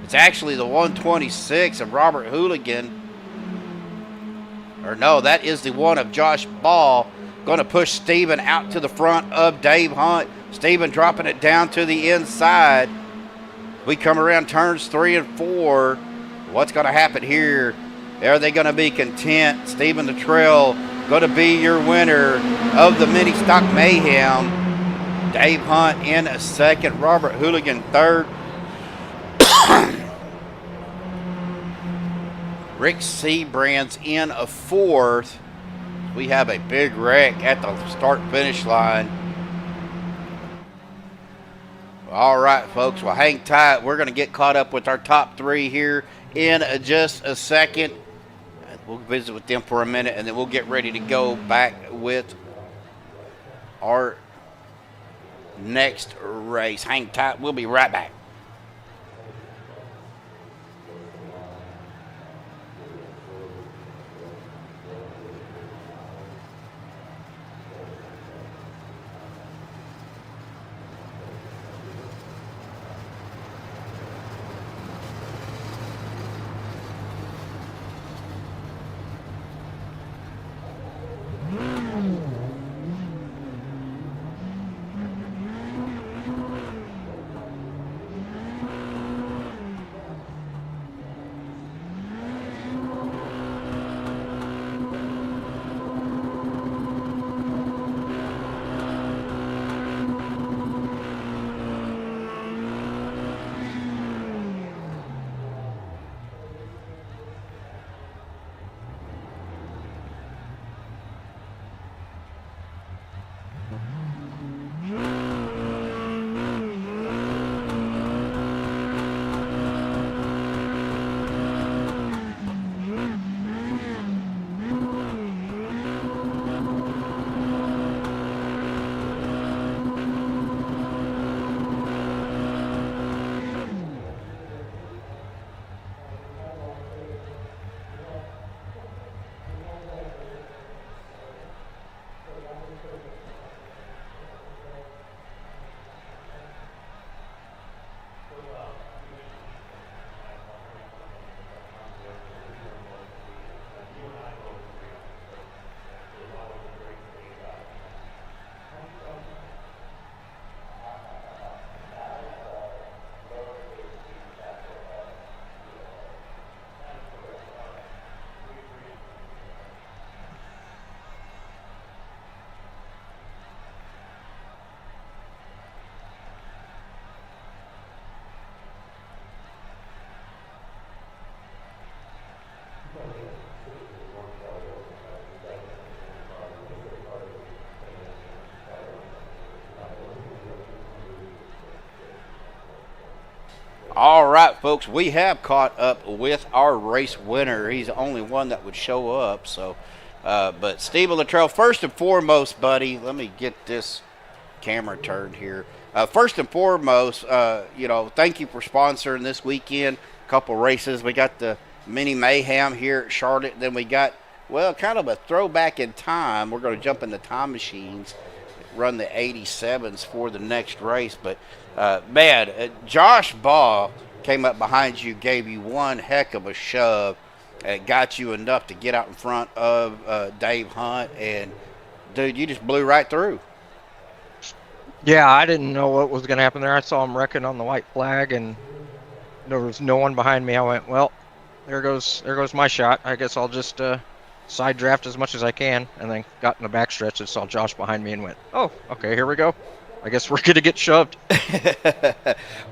it's actually the 126 of Robert Hooligan. Or no, that is the one of Josh Ball. Going to push Stephen out to the front of Dave Hunt. Stephen dropping it down to the inside. We come around turns 3 and 4. What's going to happen here? Are they going to be content? Stephen Luttrell going to be your winner of the mini stock Mayhem. Dave Hunt in a second. Robert Hooligan third. Rick Seabrands in a fourth. We have a big wreck at the start-finish line. All right, folks. Well, hang tight. We're going to get caught up with our top three here in just a second. We'll visit with them for a minute, and then we'll get ready to go back with our next race. Hang tight. We'll be right back. All right, folks, we have caught up with our race winner. He's the only one that would show up. So, but Stephen Luttrell, first and foremost, buddy, let me get this camera turned here. First and foremost, thank you for sponsoring this weekend. A couple races. We got the mini Mayhem here at Charlotte. Then we got, well, kind of a throwback in time. We're going to jump in the time machines, run the 87s for the next race. But Josh Ball came up behind you, gave you one heck of a shove, and got you enough to get out in front of Dave Hunt. And, dude, you just blew right through. Yeah, I didn't know what was going to happen there. I saw him wrecking on the white flag, and there was no one behind me. I went, well, there goes my shot. I guess I'll just side draft as much as I can, and then got in the backstretch and saw Josh behind me and went, oh, okay, here we go. I guess we're going to get shoved.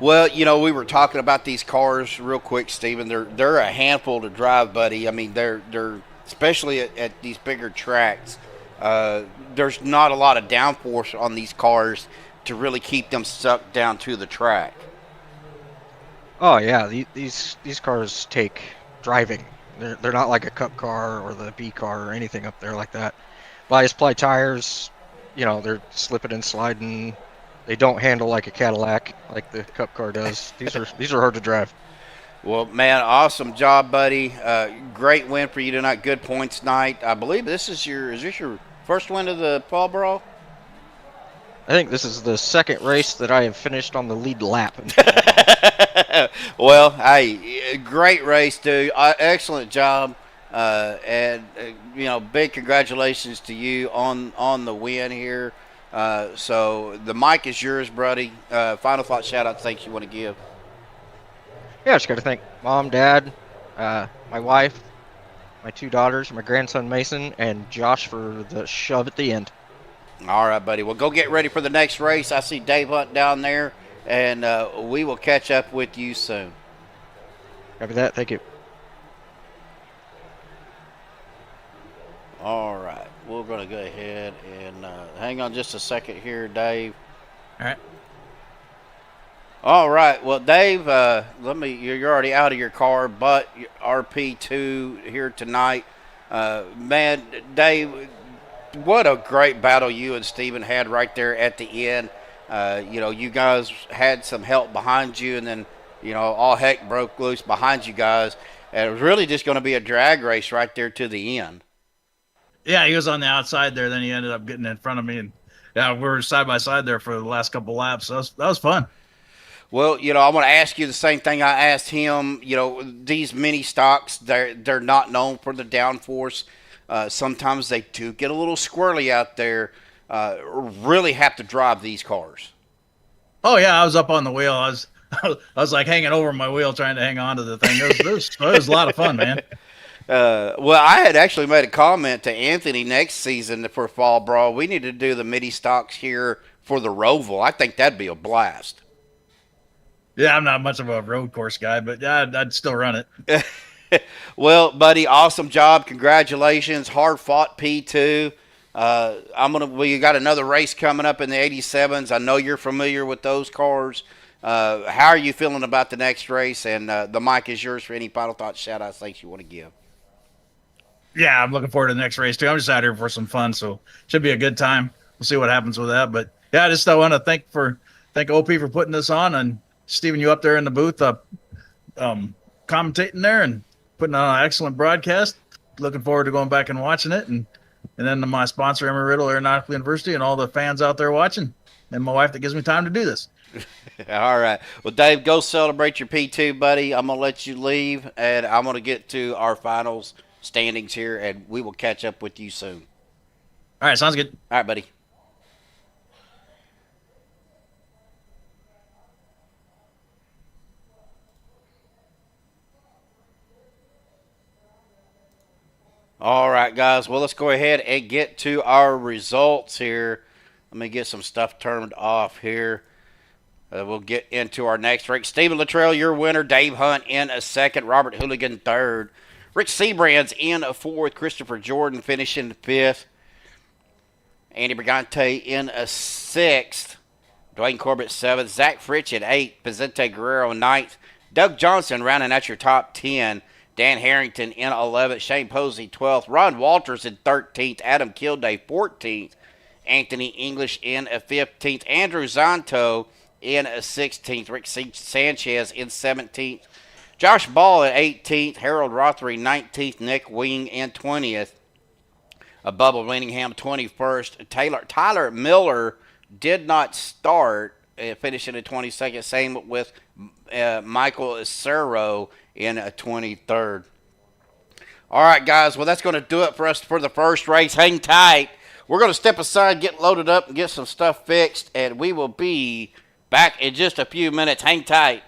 Well, we were talking about these cars real quick, Steven. They're a handful to drive, buddy. I mean, they're especially at these bigger tracks. There's not a lot of downforce on these cars to really keep them stuck down to the track. Oh yeah, these cars take driving. They're not like a Cup car or the B car or anything up there like that. Bias ply tires, they're slipping and sliding. They don't handle like a Cadillac like the Cup car does. These are hard to drive. Well, man, awesome job, buddy. Great win for you tonight. Good points night. I believe is this your first win of the Fall Brawl? I think this is the second race that I have finished on the lead lap. Well, hey, great race, dude. Excellent job. And big congratulations to you on the win here. So the mic is yours, buddy. Final thought, shout out, thanks you want to give. Yeah, I just got to thank Mom, Dad, my wife, my 2 daughters, my grandson Mason, and Josh for the shove at the end. All right, buddy. Well, go get ready for the next race. I see Dave Hunt down there, and we will catch up with you soon. Copy that. Thank you. All right. We're going to go ahead and hang on just a second here, Dave. All right. All right. Well, Dave, you're already out of your car, but RP2 here tonight. Man, Dave, what a great battle you and Steven had right there at the end. You guys had some help behind you, and then, all heck broke loose behind you guys. And it was really just going to be a drag race right there to the end. Yeah, he was on the outside there. Then he ended up getting in front of me, and yeah, we were side by side there for the last couple laps. So that was fun. Well, I want to ask you the same thing I asked him. These mini stocks, they're not known for the downforce. Sometimes they do get a little squirrely out there. Really have to drive these cars. Oh yeah, I was up on the wheel. I was like hanging over my wheel trying to hang on to the thing. It was a lot of fun, man. Well, I had actually made a comment to Anthony next season for Fall Brawl. We need to do the mini stocks here for the Roval. I think that'd be a blast. Yeah, I'm not much of a road course guy, but yeah, I'd still run it. Well, buddy, awesome job. Congratulations. Hard fought P2. We got another race coming up in the 87s. I know you're familiar with those cars. How are you feeling about the next race? And the mic is yours for any final thoughts, shout outs, things you want to give. Yeah, I'm looking forward to the next race too. I'm just out here for some fun, so should be a good time. We'll see what happens with that. But yeah, I just want to thank OP for putting this on, and Steven, you up there in the booth, commentating there and putting on an excellent broadcast. Looking forward to going back and watching it, and then my sponsor, Emory Riddle Aeronautical University, and all the fans out there watching, and my wife that gives me time to do this. All right. Well, Dave, go celebrate your P2, buddy. I'm going to let you leave, and I'm going to get to our finals standings here, and we will catch up with you soon. All right, sounds good. All right, buddy. All right, guys. Well, let's go ahead and get to our results here. Let me get some stuff turned off here. We'll get into our next race. Stephen Luttrell, your winner. Dave Hunt in a second. Robert Hooligan third. Rich Seabrands in a fourth. Christopher Jordan finishing fifth. Andy Brigante in a sixth. Dwayne Corbett seventh. Zach Fritch at eighth. Vicente Guerrero ninth. Doug Johnson rounding out your top 10. Dan Harrington in 11th. Shane Posey 12th. Ron Walters in 13th. Adam Kilday 14th. Anthony English in a 15th. Andrew Zanto in a 16th. Rick Sanchez in 17th. Josh Ball at 18th. Harold Rothery 19th. Nick Wing in 20th. Bubba Winningham 21st. Tyler Miller did not start, finishing at 22nd. Same with Michael Cerro in a 23rd. All right, guys. Well, that's going to do it for us for the first race. Hang tight. We're going to step aside, get loaded up, and get some stuff fixed, and we will be back in just a few minutes. Hang tight.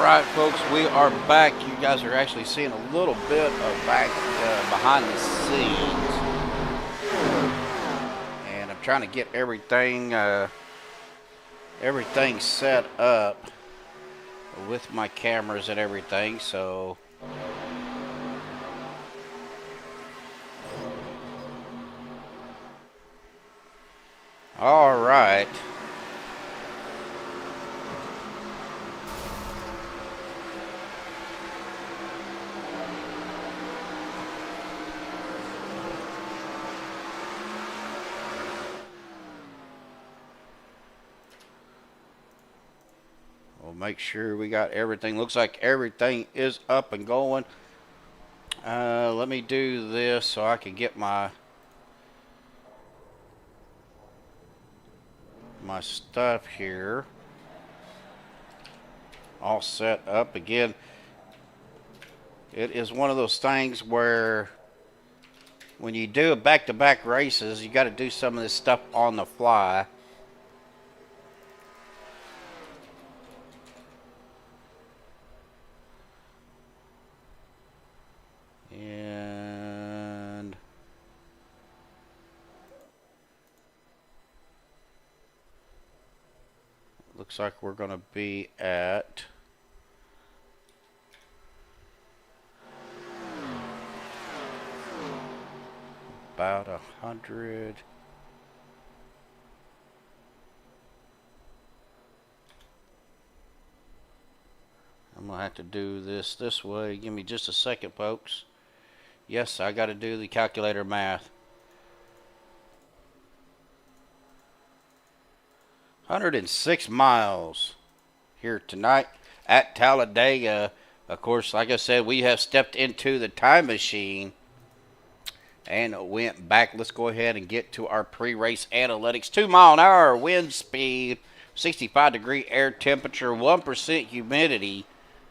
right, folks, we are back. You guys are actually seeing a little bit of back behind the scenes, and I'm trying to get everything set up with my cameras and everything. So all right. Make sure we got everything. Looks like everything is up and going. Let me do this so I can get my stuff here all set up. Again, it is one of those things where when you do back-to-back races, you got to do some of this stuff on the fly. And looks like we're going to be at about 100. I'm going to have to do this way. Give me just a second, folks. Yes, I got to do the calculator math. 106 miles here tonight at Talladega. Of course, like I said, we have stepped into the time machine and went back. Let's go ahead and get to our pre-race analytics. 2 mile an hour wind speed, 65-degree air temperature, 1% humidity.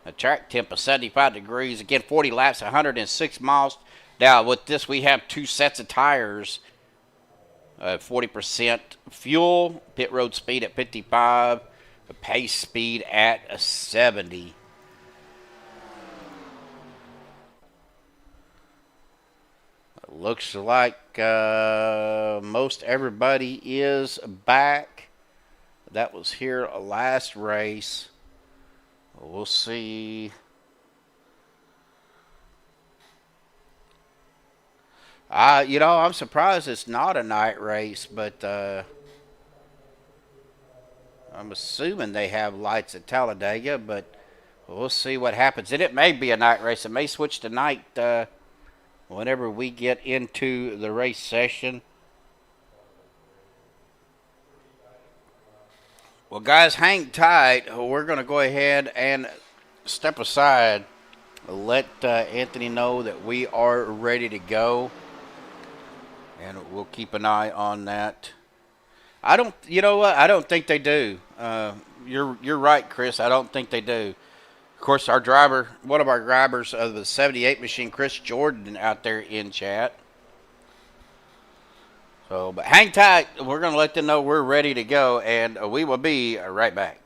A track temp of 75 degrees. Again, 40 laps, 106 miles. Now, with this, we have 2 sets of tires. 40% fuel. Pit road speed at 55. Pace speed at 70. Looks like most everybody is back. That was here last race. We'll see. You know, I'm surprised it's not a night race, but I'm assuming they have lights at Talladega, but we'll see what happens. And it may be a night race. It may switch to night whenever we get into the race session. Well, guys, hang tight. We're going to go ahead and step aside. Let Anthony know that we are ready to go. And we'll keep an eye on that. You know what? I don't think they do. You're right, Chris. I don't think they do. Of course, our driver, one of our drivers of the 78 machine, Chris Jordan, out there in chat. So, but hang tight. We're going to let them know we're ready to go, and we will be right back.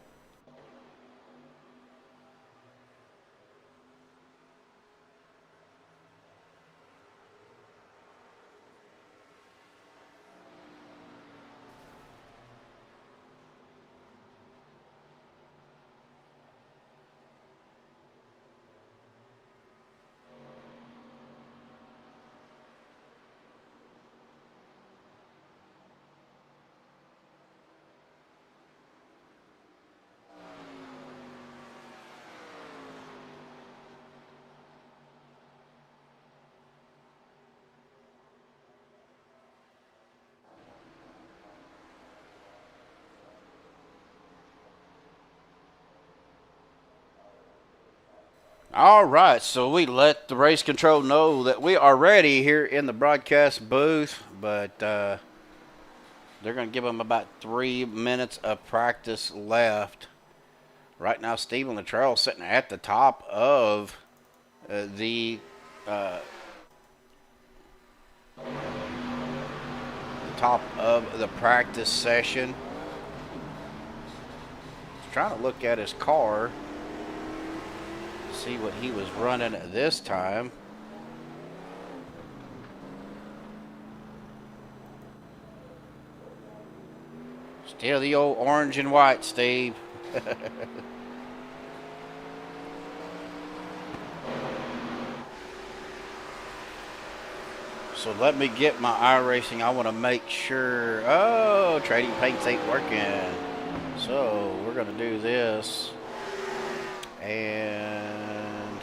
All right, so we let the race control know that we are ready here in the broadcast booth, but they're going to give them about 3 minutes of practice left. Right now, Stephen Luttrell sitting at the top of the practice session. He's trying to look at his car. See what he was running this time. Still the old orange and white, Steve. So let me get my iRacing. I want to make sure. Oh, trading paints ain't working. So we're going to do this. And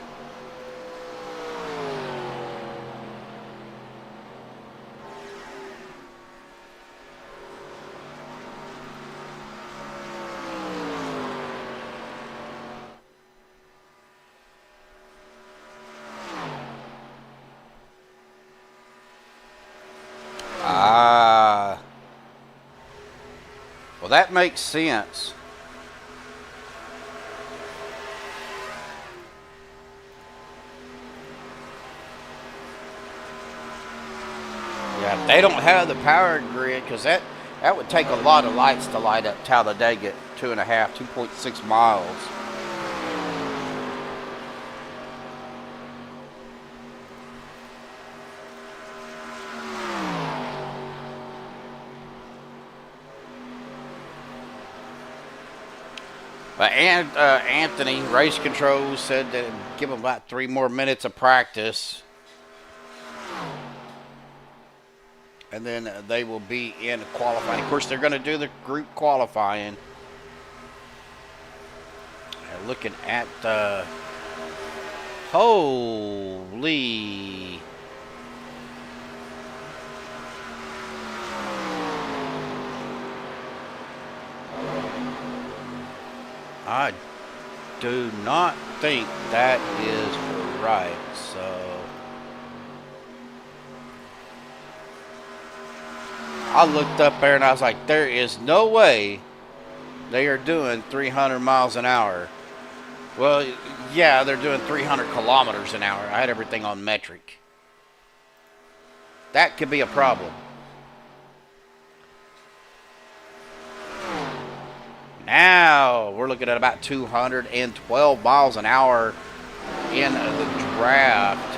well, that makes sense. Yeah, if they don't have the power grid, because that would take a lot of lights to light up Talladega 2.6 miles. But Anthony, race control, said that give them about 3 more minutes of practice. And then they will be in qualifying. Of course, they're going to do the group qualifying. And looking at the holy. I do not think that is right. So I looked up there and I was like, there is no way they are doing 300 miles an hour. Well, yeah, they're doing 300 kilometers an hour. I had everything on metric. That could be a problem. Now we're looking at about 212 miles an hour in the draft.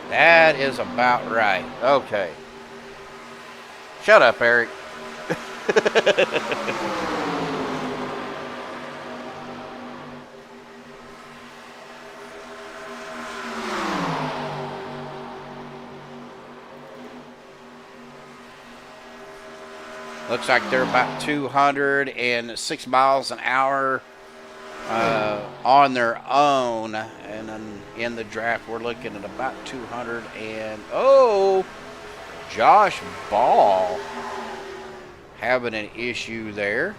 That is about right. Okay. Shut up, Eric. Looks like they're about 206 miles an hour on their own. And then in the draft, we're looking at about 200 and... Oh! Josh Ball having an issue there.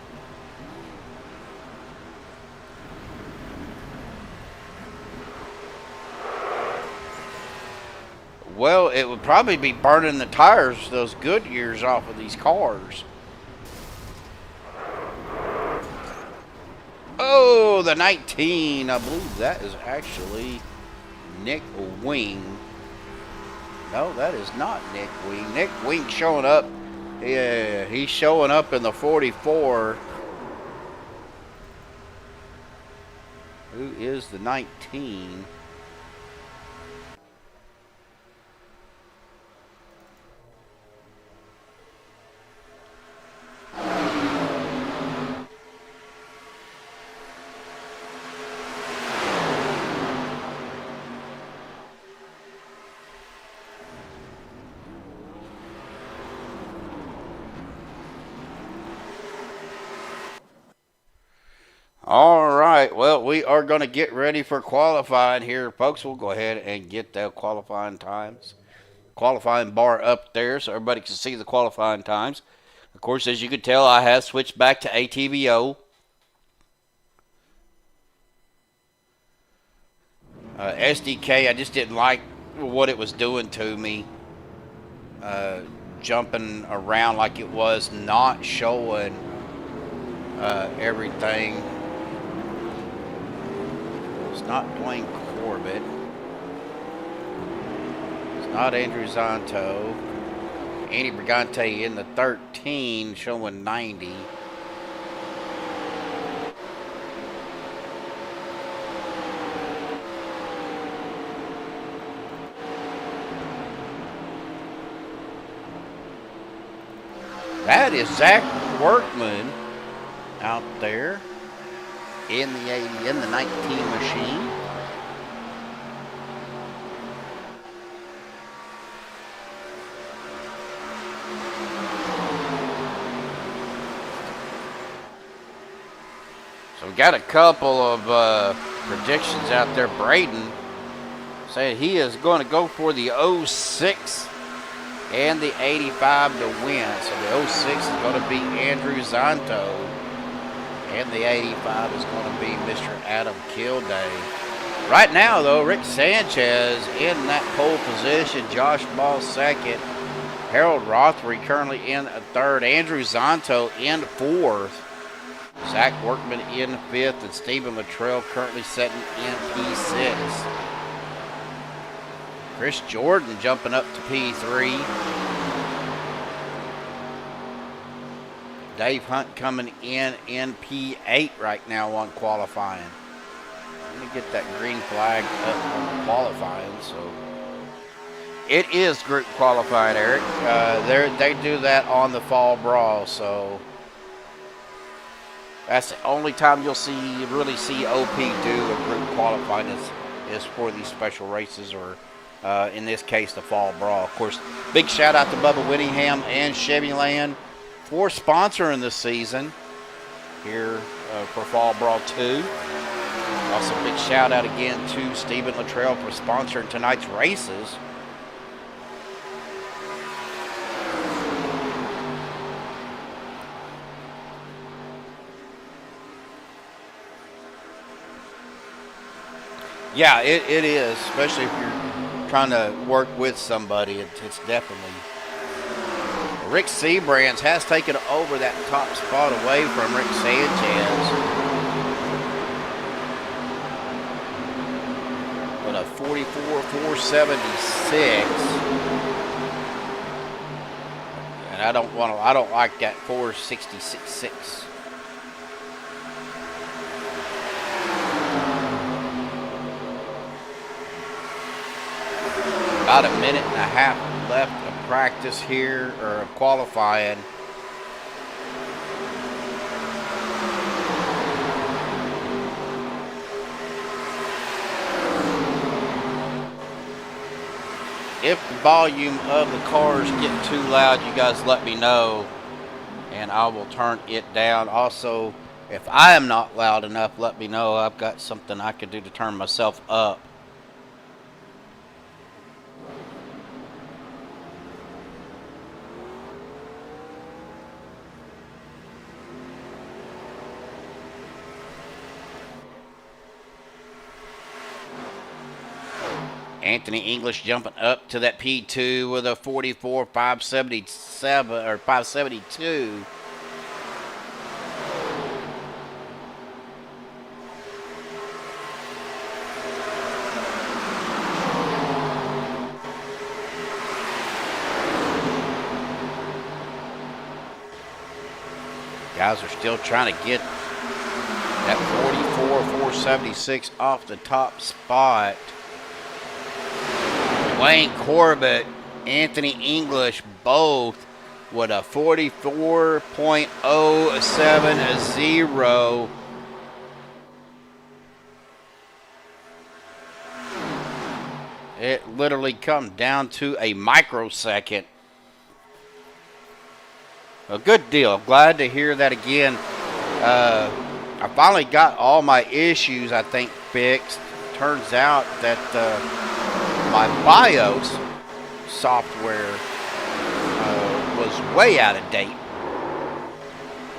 Well, it would probably be burning the tires, those good years, off of these cars. Oh, the 19. I believe that is actually Nick Wing. No, that is not Nick Wing. Nick Wing showing up. Yeah, he's showing up in the 44. Who is the 19? All right, well, we are going to get ready for qualifying here, folks. We'll go ahead and get the qualifying times. Qualifying bar up there so everybody can see the qualifying times. Of course, as you can tell, I have switched back to ATVO. SDK, I just didn't like what it was doing to me. Jumping around like it was, not showing everything. It's not Dwayne Corbett. It's not Andrew Zanto. Andy Brigante in the 13 showing 90. That is Zach Workman out there in the 19 machine. So we got a couple of predictions out there. Braden saying he is going to go for the 06 and the 85 to win. So the 06 is going to be Andrew Zanto, and the 85 is going to be Mr. Adam Kilday. Right now, though, Rick Sanchez in that pole position, Josh Ball second, Harold Rothery currently in third, Andrew Zanto in fourth, Zach Workman in fifth, and Stephen Luttrell currently sitting in P6. Chris Jordan jumping up to P3. Dave Hunt coming in P8 right now on qualifying. Let me get that green flag up on qualifying. So it is group qualifying, Eric. They do that on the Fall Brawl, so that's the only time you'll really see OP do a group qualifying is for these special races, or in this case, the Fall Brawl. Of course, big shout out to Bubba Whittingham and CHEVYLAND for sponsoring this season here for Fall Brawl 2. Also, big shout out again to Stephen Luttrell for sponsoring tonight's races. Yeah, it is, especially if you're trying to work with somebody. It's definitely. Rick Seabrands has taken over that top spot away from Rick Sanchez. With a 44.476. And I don't like that 466.6. About a minute and a half left of practice here, or of qualifying. If the volume of the cars get too loud, you guys let me know, and I will turn it down. Also, if I am not loud enough, let me know. I've got something I can do to turn myself up. Anthony English jumping up to that P2 with a 44.577 or 572. Guys are still trying to get that 44.476 off the top spot. Wayne Corbett, Anthony English, both with a 44.070. It literally comes down to a microsecond. A good deal. Glad to hear that again. I finally got all my issues, I think, fixed. Turns out that my BIOS software was way out of date.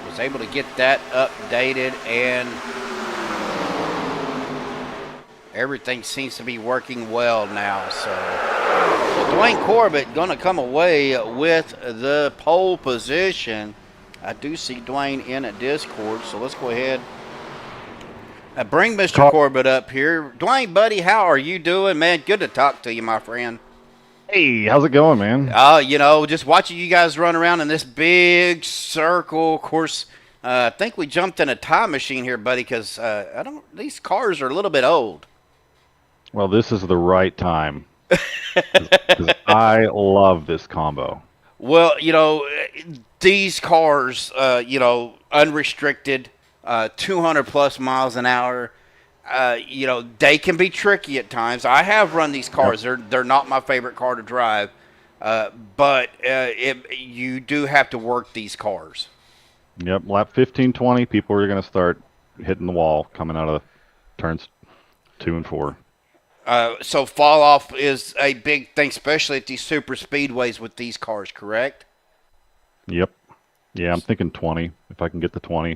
Was able to get that updated, and everything seems to be working well now. So Dwayne Corbett going to come away with the pole position. I do see Dwayne in a Discord, so let's go ahead. Bring Mr. Corbett up here. Dwayne, buddy, how are you doing, man? Good to talk to you, my friend. Hey, how's it going, man? You know, just watching you guys run around in this big circle. Of course, I think we jumped in a time machine here, buddy, because these cars are a little bit old. Well, this is the right time. 'Cause I love this combo. Well, these cars, unrestricted, 200 plus miles an hour, they can be tricky at times. I have run these cars. They're not my favorite car to drive, but you do have to work these cars. Yep, lap 15, 20, people are going to start hitting the wall coming out of turns 2 and 4. So fall off is a big thing, especially at these super speedways with these cars, correct? Yep. Yeah, I'm thinking 20, if I can get to 20.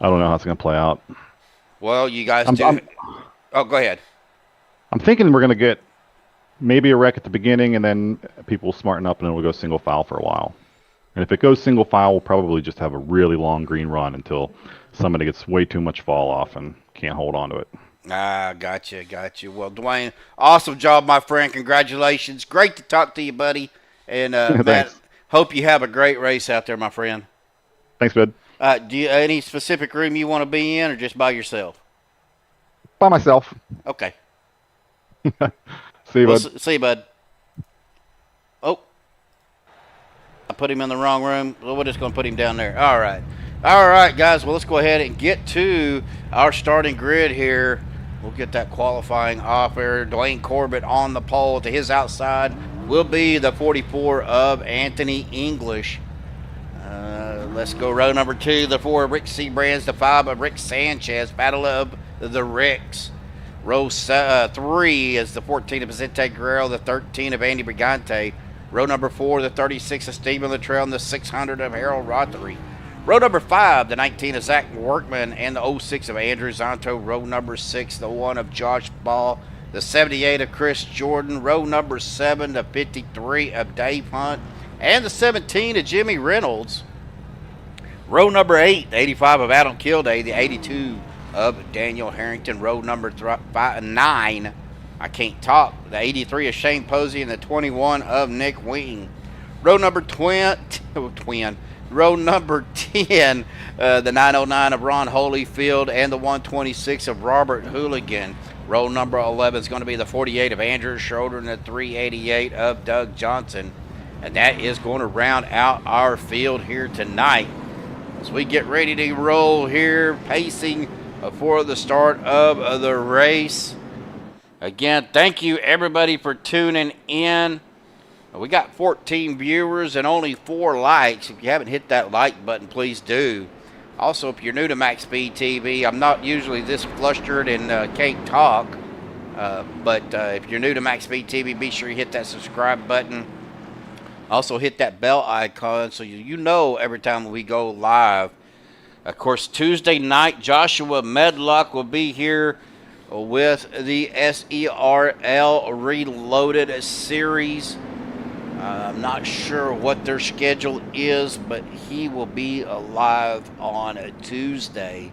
I don't know how it's going to play out. Well, you guys oh, go ahead. I'm thinking we're going to get maybe a wreck at the beginning, and then people smarten up, and then we'll go single file for a while. And if it goes single file, we'll probably just have a really long green run until somebody gets way too much fall off and can't hold on to it. Ah, gotcha. Well, Dwayne, awesome job, my friend. Congratulations. Great to talk to you, buddy. And Matt, hope you have a great race out there, my friend. Thanks, bud. Do you any specific room you want to be in, or just by yourself? By myself. Okay. See you, bud. See you, bud. Oh. I put him in the wrong room. Well, we're just going to put him down there. All right. All right, guys. Well, let's go ahead and get to our starting grid here. We'll get that qualifying off there. Dwayne Corbett on the pole. To his outside will be the 44 of Anthony English. Let's go row number 2, the 4 of Rick C. Brands, the 5 of Rick Sanchez. Battle of the Ricks. Row 3 is the 14 of Vicente Guerrero, the 13 of Andy Brigante. Row number 4, the 36 of Stephen Luttrell, and the 600 of Harold Rothery. Row number 5, the 19 of Zach Workman, and the 06 of Andrew Zonto. Row number 6, the 1 of Josh Ball, the 78 of Chris Jordan. Row number 7, the 53 of Dave Hunt, and the 17 of Jimmy Reynolds. Row number 8, the 85 of Adam Kilday, the 82 of Daniel Harrington. Row number 9, I can't talk, the 83 of Shane Posey, and the 21 of Nick Wing. Row number Row number 10, the 909 of Ron Holyfield, and the 126 of Robert Hooligan. Row number 11 is going to be the 48 of Andrew Schroeder and the 388 of Doug Johnson. And that is going to round out our field here tonight. As we get ready to roll here, pacing for the start of the race. Again, thank you everybody for tuning in. We got 14 viewers and only 4 likes. If you haven't hit that like button, please do. Also, if you're new to Maxspeed TV, I'm not usually this flustered and can't talk. But if you're new to Maxspeed TV, be sure you hit that subscribe button. Also, hit that bell icon so you know every time we go live. Of course, Tuesday night, Joshua Medlock will be here with the SERL Reloaded series. I'm not sure what their schedule is, but he will be live on a Tuesday.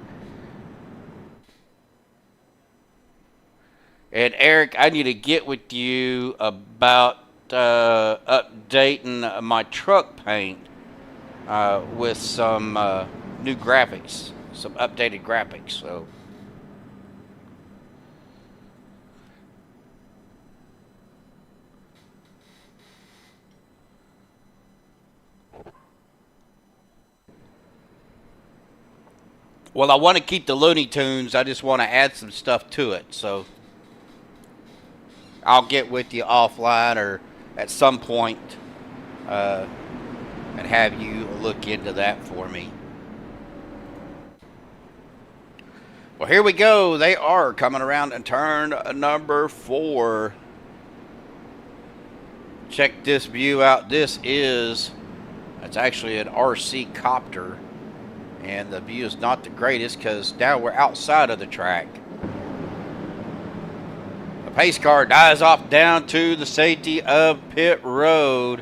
And Eric, I need to get with you about updating my truck paint with some new graphics, some updated graphics. So. Well, I want to keep the Looney Tunes. I just want to add some stuff to it. So I'll get with you offline or at some point and have you look into that for me. Well, here we go. They are coming around in turn number 4. Check this view out. It's actually an RC copter. And the view is not the greatest because now we're outside of the track. The pace car dives off down to the safety of pit road.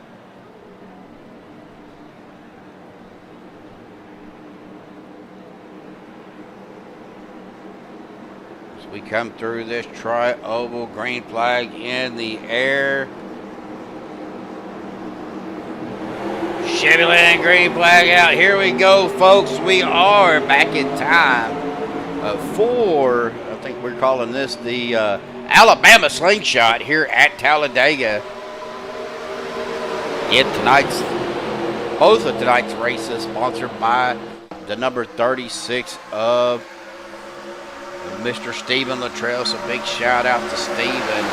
As we come through this tri-oval, green flag in the air. CHEVYLAND green flag out. Here we go, folks. We are back in time for, I think we're calling this the Alabama Slingshot here at Talladega. In both of tonight's races sponsored by the number 36 of Mr. Stephen Luttrell. So big shout out to Stephen.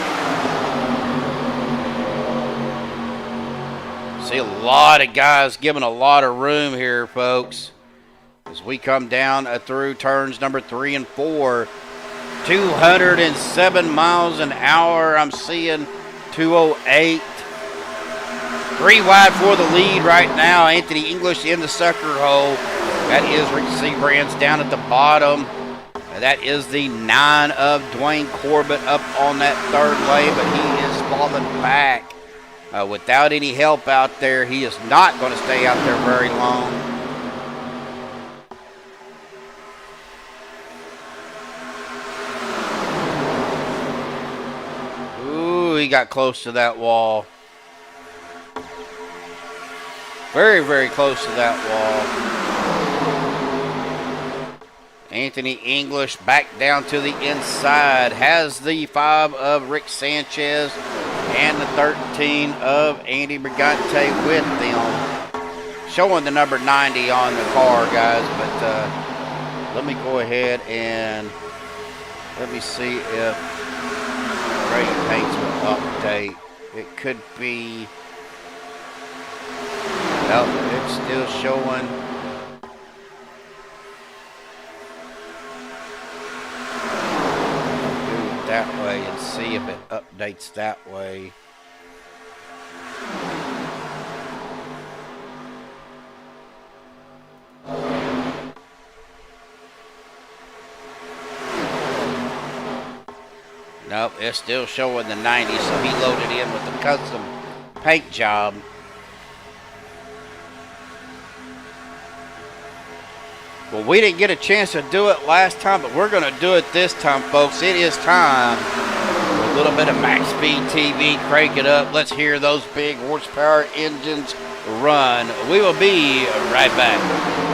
See a lot of guys giving a lot of room here, folks, as we come down through turns number 3 and 4. 207 miles an hour. I'm seeing 208. 3 wide for the lead right now. Anthony English in the sucker hole. That is Rick Seabrands down at the bottom. That is the 9 of Dwayne Corbett up on that 3rd lane, but he is falling back. Without any help out there, he is not going to stay out there very long. Ooh, he got close to that wall. Very, very close to that wall. Anthony English back down to the inside. Has the 5 of Rick Sanchez and the 13 of Andy Brigante with them. Showing the number 90 on the car, guys. But let me go ahead and let me see if Ray Paints will update. It could be... No, it's still showing. Do it that way and see if it updates that way. Nope, it's still showing the 90, so he loaded in with the custom paint job. Well, we didn't get a chance to do it last time, but we're going to do it this time, folks. It is time for a little bit of Maxspeed TV. Crank it up. Let's hear those big horsepower engines run. We will be right back.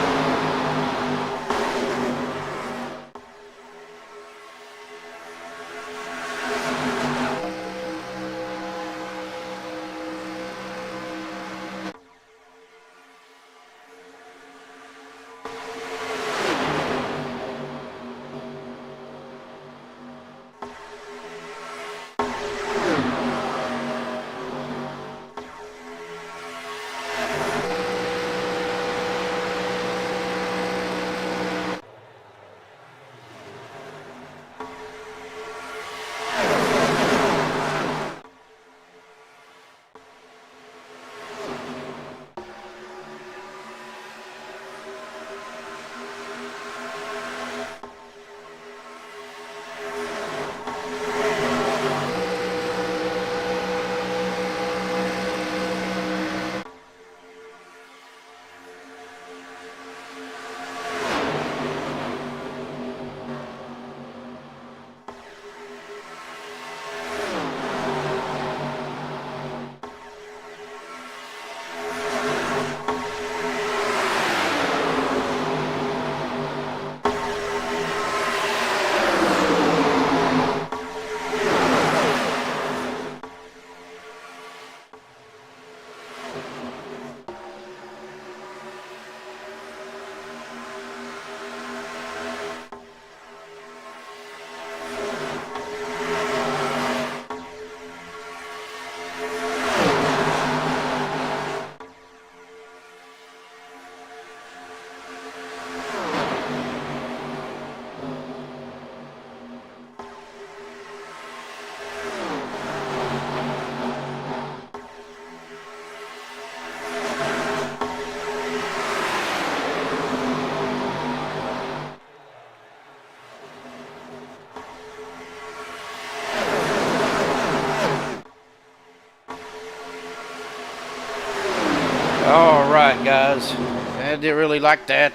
All right, guys. I didn't really like that.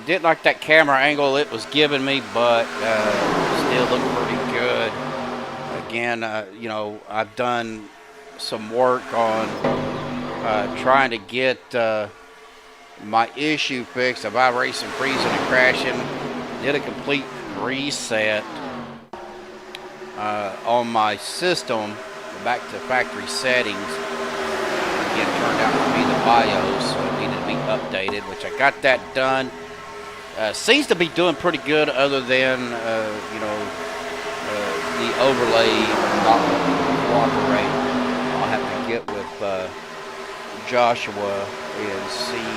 Didn't like that camera angle it was giving me, but still looked pretty good. Again, you know, I've done some work on trying to get my issue fixed of iRacing, freezing, and crashing. Did a complete reset on my system, back to factory settings. again turned out to be the BIOS, so it needed to be updated, which I got that done. Seems to be doing pretty good, other than you know, the overlay not cooperating. I'll have to get with Joshua and see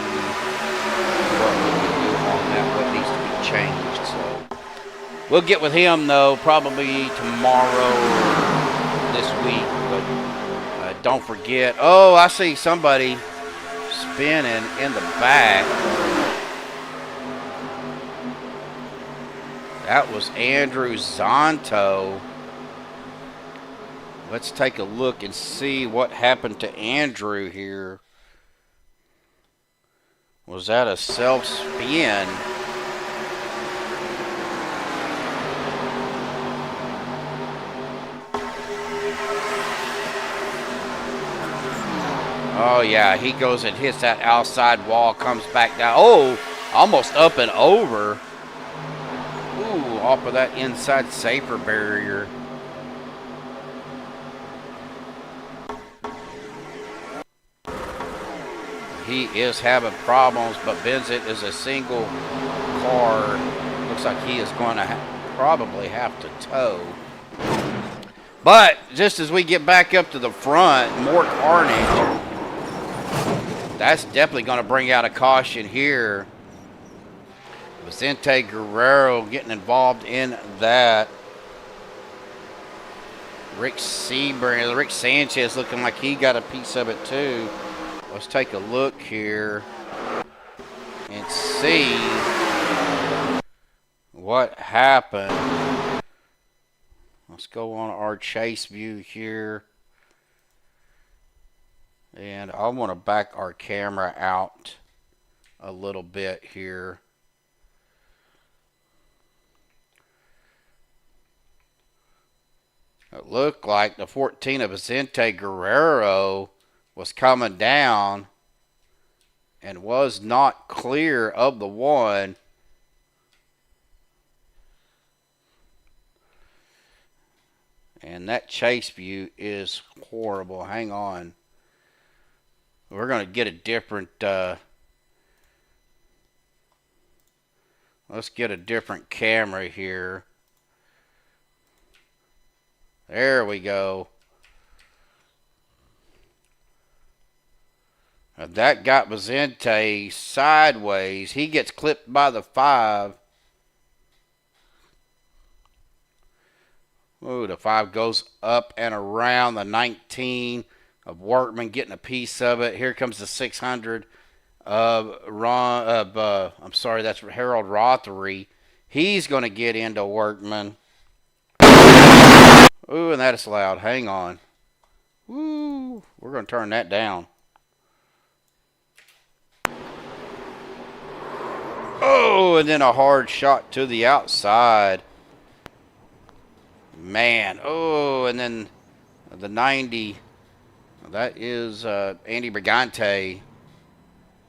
what we can do on that, what needs to be changed. So we'll get with him though, probably tomorrow or this week. But don't forget. Oh, I see somebody spinning in the back. That was Andrew Zonto. Let's take a look and see what happened to Andrew here. Was that a self-spin? Oh yeah, he goes and hits that outside wall, comes back down. Oh, almost up and over. Ooh, off of that inside safer barrier. He is having problems, but Benzit is a single car. Looks like he is going to probably have to tow. But just as we get back up to the front, more carnage. That's definitely going to bring out a caution here. Vicente Guerrero getting involved in that. Rick Sanchez looking like he got a piece of it too. Let's take a look here and see what happened. Let's go on our chase view here. And I want to back our camera out a little bit here. It looked like the 14 of Vicente Guerrero was coming down and was not clear of the one. And that chase view is horrible. Hang on. We're going to get a different, let's get a different camera here. There we go. Now that got Vicente sideways. He gets clipped by the 5. Ooh, the 5 goes up and around the 19 of Workman getting a piece of it. Here comes the 600 of I'm sorry, that's Harold Rothery. He's going to get into Workman. Ooh, and that is loud. Hang on. Woo, we're going to turn that down. Oh, and then a hard shot to the outside. Man, oh, and then the 90. That is Andy Brigante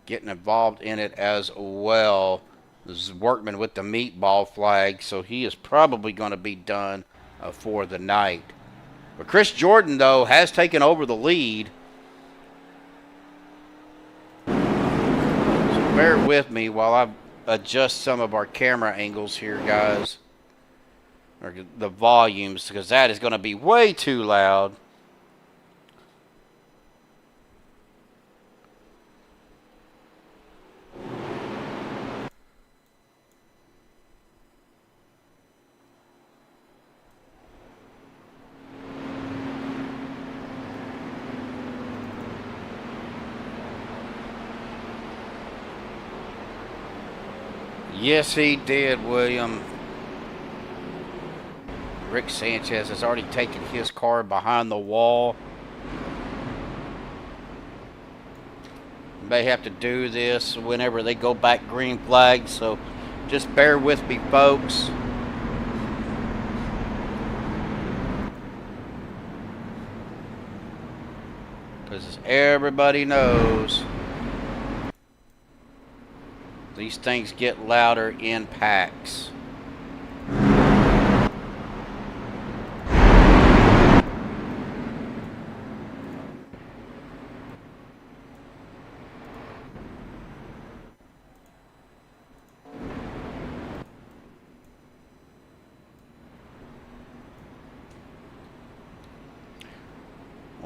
getting involved in it as well. This is Workman with the meatball flag, so he is probably going to be done for the night. But Chris Jordan, though, has taken over the lead. So bear with me while I adjust some of our camera angles here, guys. Or the volumes, because that is going to be way too loud. Yes, he did, William. Rick Sanchez has already taken his car behind the wall. May have to do this whenever they go back green flag, so just bear with me, folks. Because everybody knows these things get louder in packs.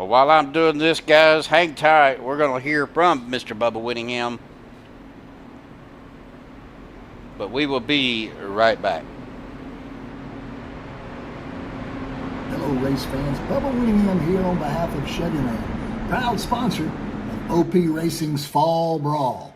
Well, while I'm doing this, guys, hang tight. We're going to hear from Mr. Bubba Whittingham. But we will be right back. Hello, race fans. Bubba Whittingham here on behalf of CHEVYLAND, proud sponsor of OP Racing's Fall Brawl.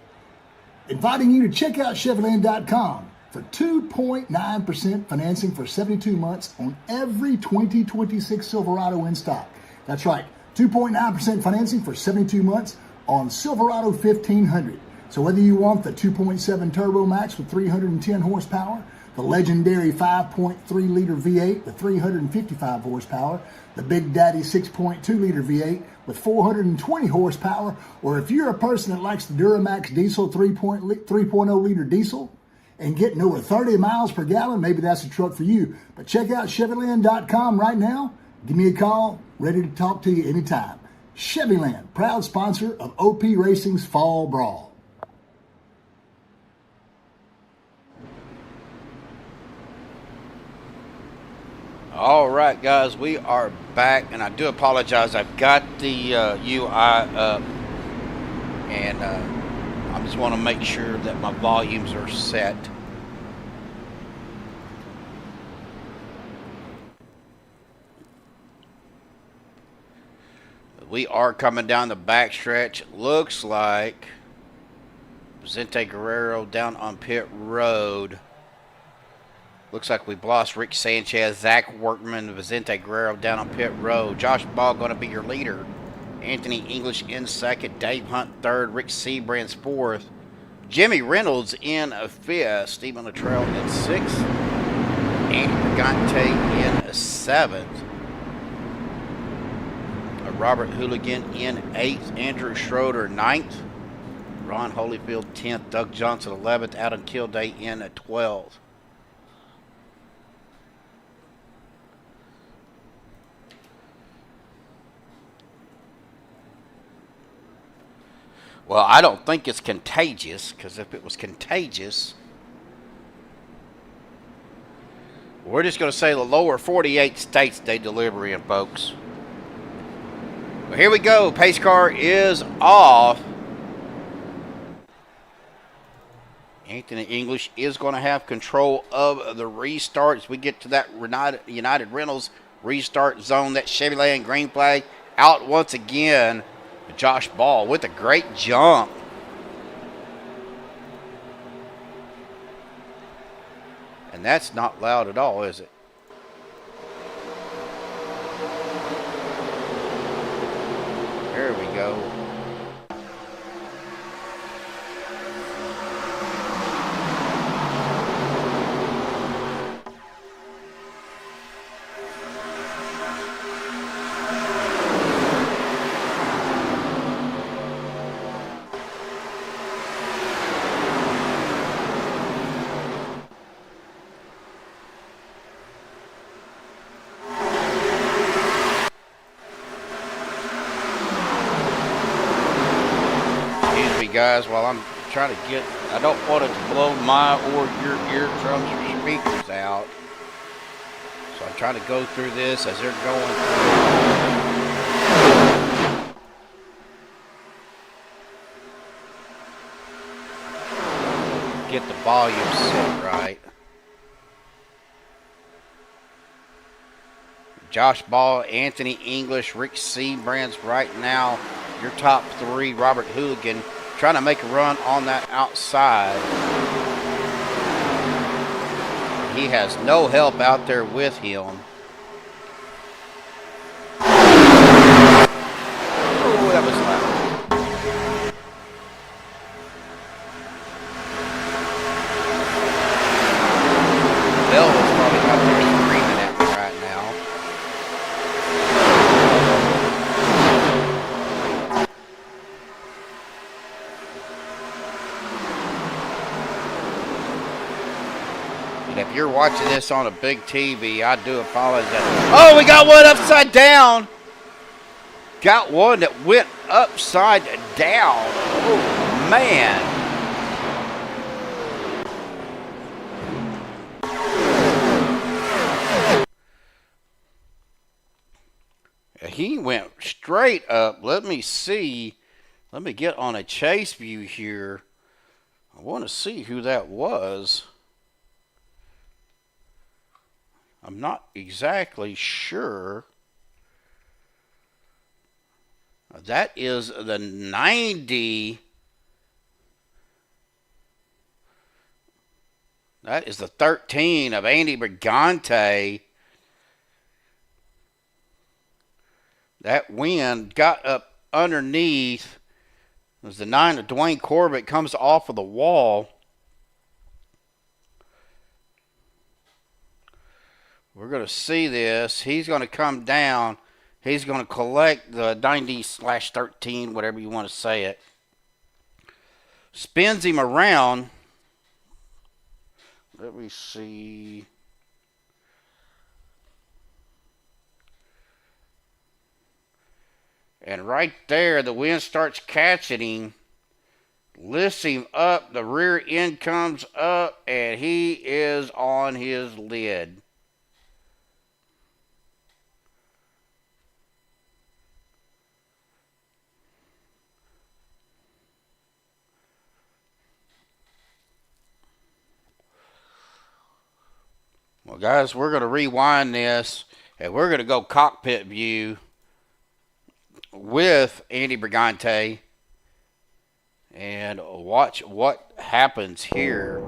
Inviting you to check out CHEVYLAND.com for 2.9% financing for 72 months on every 2026 Silverado in stock. That's right, 2.9% financing for 72 months on Silverado 1500. So whether you want the 2.7 Turbo Max with 310 horsepower, the legendary 5.3 liter V8 with 355 horsepower, the Big Daddy 6.2 liter V8 with 420 horsepower, or if you're a person that likes the Duramax diesel 3.0 liter diesel and getting over 30 miles per gallon, maybe that's a truck for you. But check out CHEVYLAND.com right now. Give me a call, ready to talk to you anytime. CHEVYLAND, proud sponsor of OP Racing's Fall Brawl. All right, guys, we are back, and I do apologize. I've got the UI up, and I just want to make sure that my volumes are set. We are coming down the backstretch. Looks like Vicente Guerrero down on pit road. Looks like we've lost Rick Sanchez, Zach Workman, Vicente Guerrero down on pit road. Josh Ball going to be your leader. Anthony English in second. Dave Hunt third. Rick Seabrands fourth. Jimmy Reynolds in fifth. Stephen Luttrell in sixth. Andy Pagante in seventh. Robert Hooligan in eighth. Andrew Schroeder ninth. Ron Holyfield 10th. Doug Johnson 11th. Adam Kilday in 12th. Well, I don't think it's contagious, because if it was contagious, we're just going to say the lower 48 states they deliver in, folks. Well, here we go. Pace car is off. Anthony English is going to have control of the restart as we get to that United Rentals restart zone. That CHEVYLAND green flag out once again. Josh Ball with a great jump. And that's not loud at all, is it? There we go. Guys, while I'm trying to get, I don't want it to blow my or your eardrums or speakers out, so I'm trying to go through this as they're going through. Get the volume set right. Josh Ball, Anthony English, Rick Seabrands right now, your top three. Robert Hooligan trying to make a run on that outside. He has no help out there with him. Oh, that was loud. Bill was probably out there screaming at me right now. And if you're watching this on a big TV, I do apologize. Oh, we got one upside down. Got one that went upside down. Oh, man. he went straight up. Let me see. Let me get on a chase view here. I want to see who that was. I'm not exactly sure. That is the 90. That is the 13 of Andy Brigante. That wind got up underneath. It was the 9 of Dwayne Corbett, comes off of the wall. We're going to see this. He's going to come down. He's going to collect the 90/13, whatever you want to say it. Spins him around. Let me see. And right there, the wind starts catching him, lifts him up, the rear end comes up, and he is on his lid. Well, guys, we're going to rewind this, and we're going to go cockpit view with Andy Brigante and watch what happens here.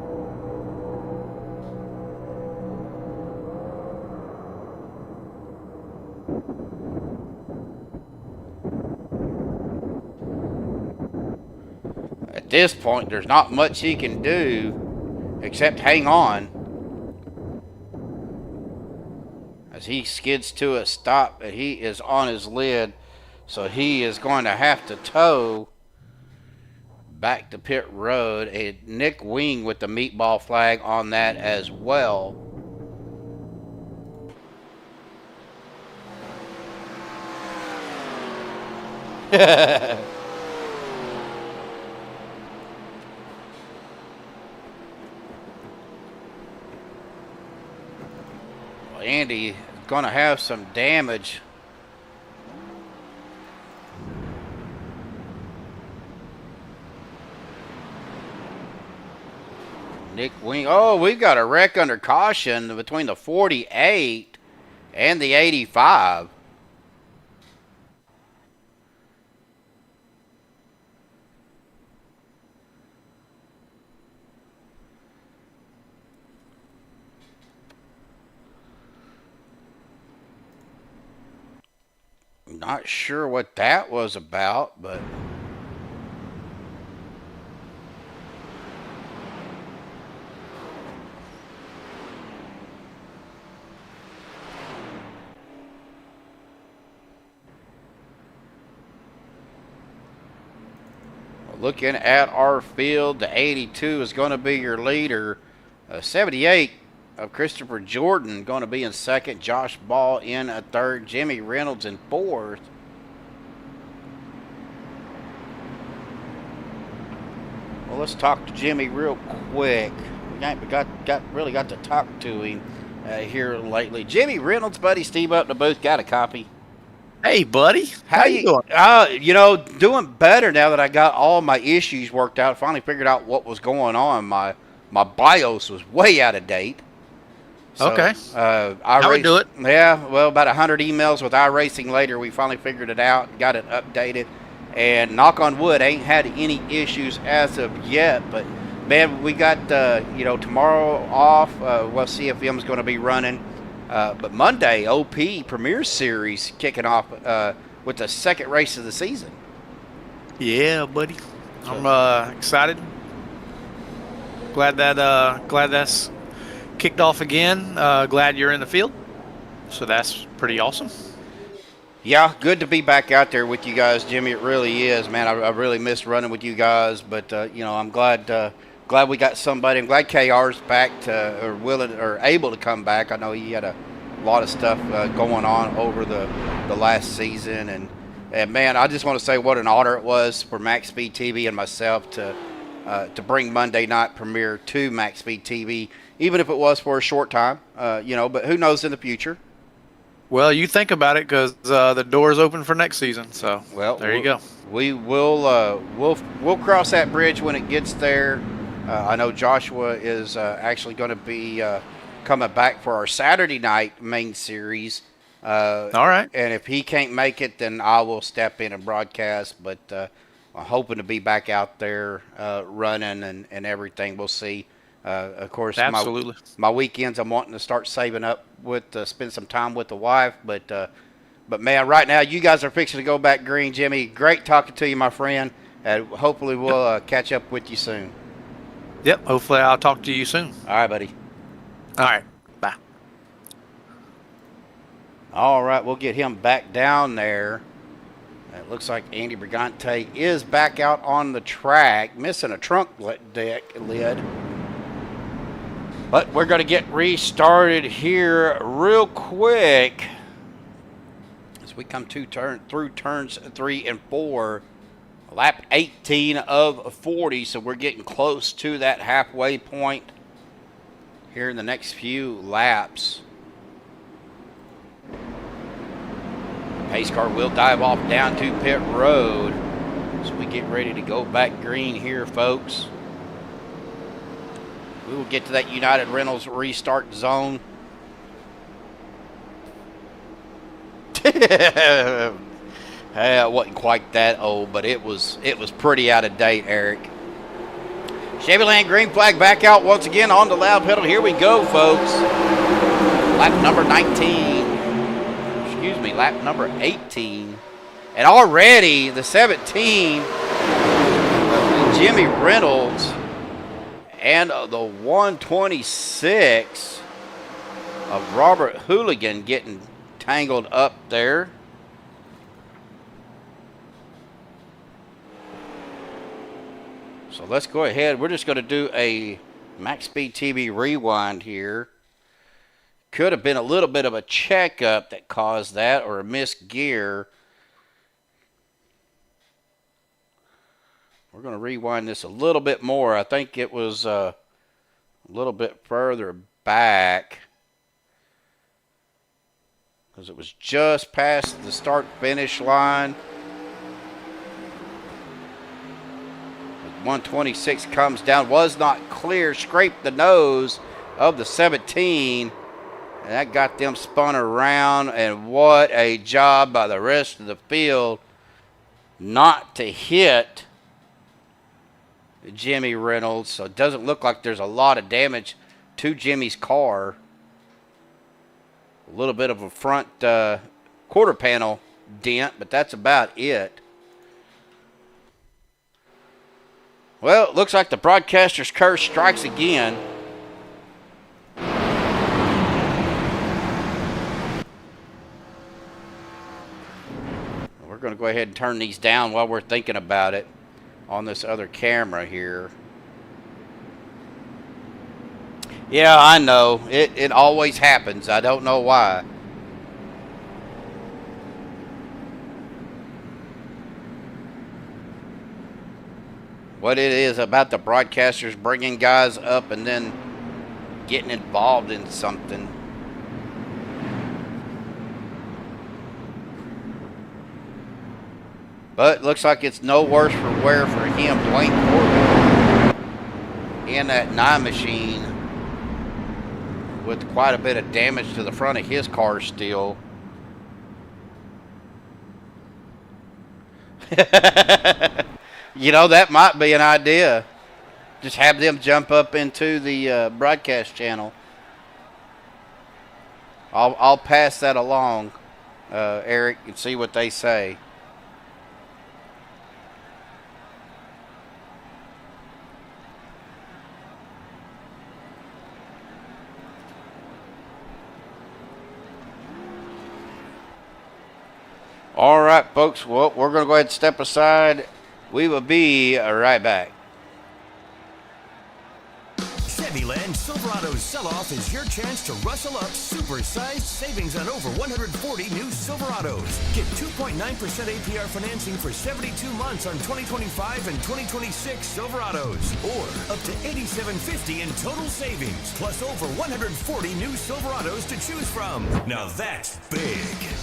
At this point, there's not much he can do except hang on as he skids to a stop, and he is on his lid. So he is going to have to tow back to pit road. And Nick Wing with the meatball flag on that as well. Well, Andy is going to have some damage. Nick Wing. Oh, we've got a wreck under caution between the 48 and the 85. Not sure what that was about, but looking at our field, the 82 is going to be your leader. 78 of Christopher Jordan going to be in second. Josh Ball in a third. Jimmy Reynolds in fourth. Well, let's talk to Jimmy real quick. We really got to talk to him here lately. Jimmy Reynolds, buddy, Steve up in the booth, got a copy. Hey, buddy. How you doing? Doing better now that I got all my issues worked out. Finally figured out what was going on. My BIOS was way out of date. So, okay. How we do it? Yeah, well, about 100 emails with iRacing later, we finally figured it out, got it updated, and knock on wood, ain't had any issues as of yet. But man, we got tomorrow off. Well, CFM's going to be running. But Monday, OP Premier Series kicking off with the second race of the season. Yeah, buddy. I'm excited. Glad that's kicked off again. Glad you're in the field. So that's pretty awesome. Yeah, good to be back out there with you guys, Jimmy. It really is, man. I really miss running with you guys, but I'm glad we got somebody. I'm glad KR's back or able to come back. I know he had a lot of stuff going on over the last season, and man, I just want to say what an honor it was for Maxspeed TV and myself to bring Monday Night Premiere to Maxspeed TV, even if it was for a short time, but who knows in the future. Well, you think about it, because the door's open for next season. So Well, there you go. We will we'll cross that bridge when it gets there. I know Joshua is actually going to be coming back for our Saturday night main series. All right. And if he can't make it, then I will step in and broadcast. But I'm hoping to be back out there running and everything. We'll see. Of course, Absolutely. my weekends I'm wanting to start saving up with spend some time with the wife. But man, right now you guys are fixing to go back green, Jimmy. Great talking to you, my friend. And hopefully we'll catch up with you soon. Yep. Hopefully I'll talk to you soon. All right, buddy. All right. Bye. All right, we'll get him back down there. It looks like Andy Brigante is back out on the track, missing a trunk deck lid. But we're going to get restarted here real quick as we come through turns 3 and 4. Lap 18 of 40, so we're getting close to that halfway point here in the next few laps. Pace car will dive off down to pit road as we get ready to go back green here, folks. We will get to that United Rentals restart zone. It wasn't quite that old, but it was pretty out of date, Eric. CHEVYLAND green flag back out once again on the loud pedal. Here we go, folks. Lap number 19. Excuse me, lap number 18. And already the 17, Jimmy Reynolds, and the 126 of Robert Hooligan getting tangled up there. So let's go ahead. We're just going to do a Maxspeed TV rewind here. Could have been a little bit of a checkup that caused that, or a missed gear. We're going to rewind this a little bit more. I think it was a little bit further back, because it was just past the start-finish line. 126 comes down, was not clear, scraped the nose of the 17, and that got them spun around. And what a job by the rest of the field not to hit Jimmy Reynolds. So it doesn't look like there's a lot of damage to Jimmy's car. A little bit of a front quarter panel dent, but that's about it. Well, it looks like the broadcaster's curse strikes again. We're going to go ahead and turn these down while we're thinking about it on this other camera here. Yeah, I know. It always happens. I don't know why. What it is about the broadcasters bringing guys up and then getting involved in something. But looks like it's no worse for wear for him, Dwayne Corbin, in that 9 machine with quite a bit of damage to the front of his car still. You know, that might be an idea. Just have them jump up into the broadcast channel. I'll pass that along, Eric, and see what they say. All right, folks. Well, we're going to go ahead and step aside. We will be right back. CHEVYLAND Silverado's Sell-Off is your chance to rustle up super-sized savings on over 140 new Silverados. Get 2.9% APR financing for 72 months on 2025 and 2026 Silverados, or up to $87.50 in total savings, plus over 140 new Silverados to choose from. Now that's big.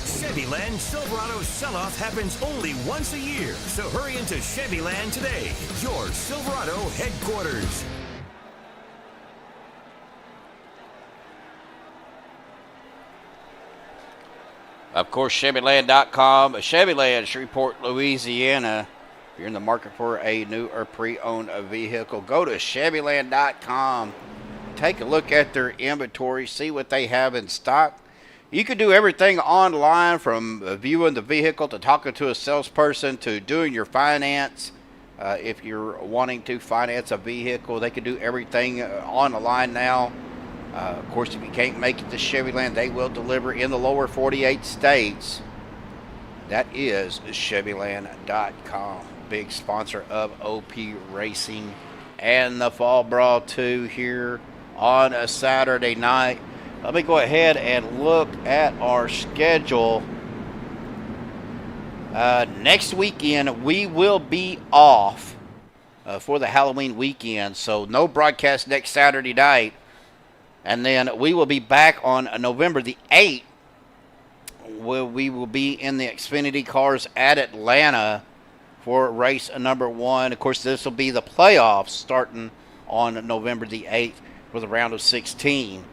CHEVYLAND Silverado Sell-Off happens only once a year, so hurry into CHEVYLAND today, your Silverado headquarters. Of course, ChevyLand.com, Chevyland, Shreveport, Louisiana. If you're in the market for a new or pre-owned vehicle, go to ChevyLand.com. Take a look at their inventory, see what they have in stock. You can do everything online, from viewing the vehicle to talking to a salesperson to doing your finance. If you're wanting to finance a vehicle, they can do everything on the line now. Of course, if you can't make it to ChevyLand, they will deliver in the lower 48 states. That is ChevyLand.com, big sponsor of OP Racing and the Fall Brawl 2 here on a Saturday night. Let me go ahead and look at our schedule. Next weekend, we will be off for the Halloween weekend, so no broadcast next Saturday night. And then we will be back on November the 8th, where we will be in the Xfinity cars at Atlanta for race number 1. Of course, this will be the playoffs starting on November the 8th for the round of 16.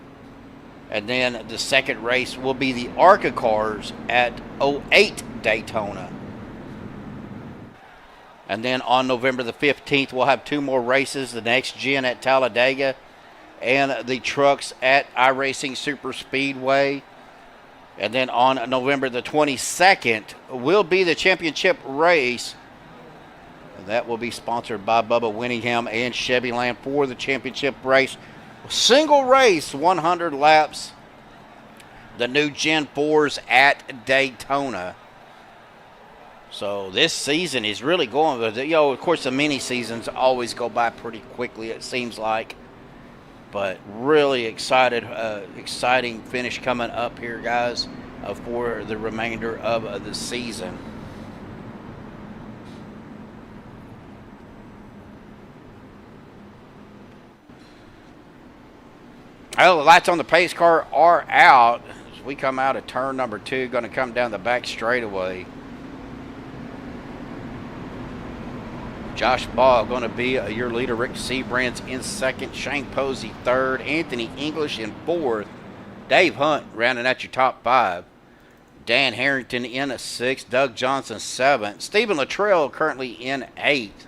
And then the second race will be the ARCA cars at 08 Daytona. And then on November the 15th, we'll have 2 more races, the next gen at Talladega and the trucks at iRacing Superspeedway. And then on November the 22nd will be the championship race. That will be sponsored by Bubba Winningham and CHEVYLAND for the championship race. Single race, 100 laps. The new Gen 4s at Daytona. So this season is really going, of course the mini seasons always go by pretty quickly, it seems like. But really exciting finish coming up here, guys, for the remainder of the season. Well, the lights on the pace car are out as we come out of turn number 2, going to come down the back straightaway. Josh Ball going to be your leader. Rick Seabrands in second. Shane Posey third. Anthony English in fourth. Dave Hunt rounding out your top 5. Dan Harrington in 6th. Doug Johnson 7th. Stephen Luttrell currently in 8th.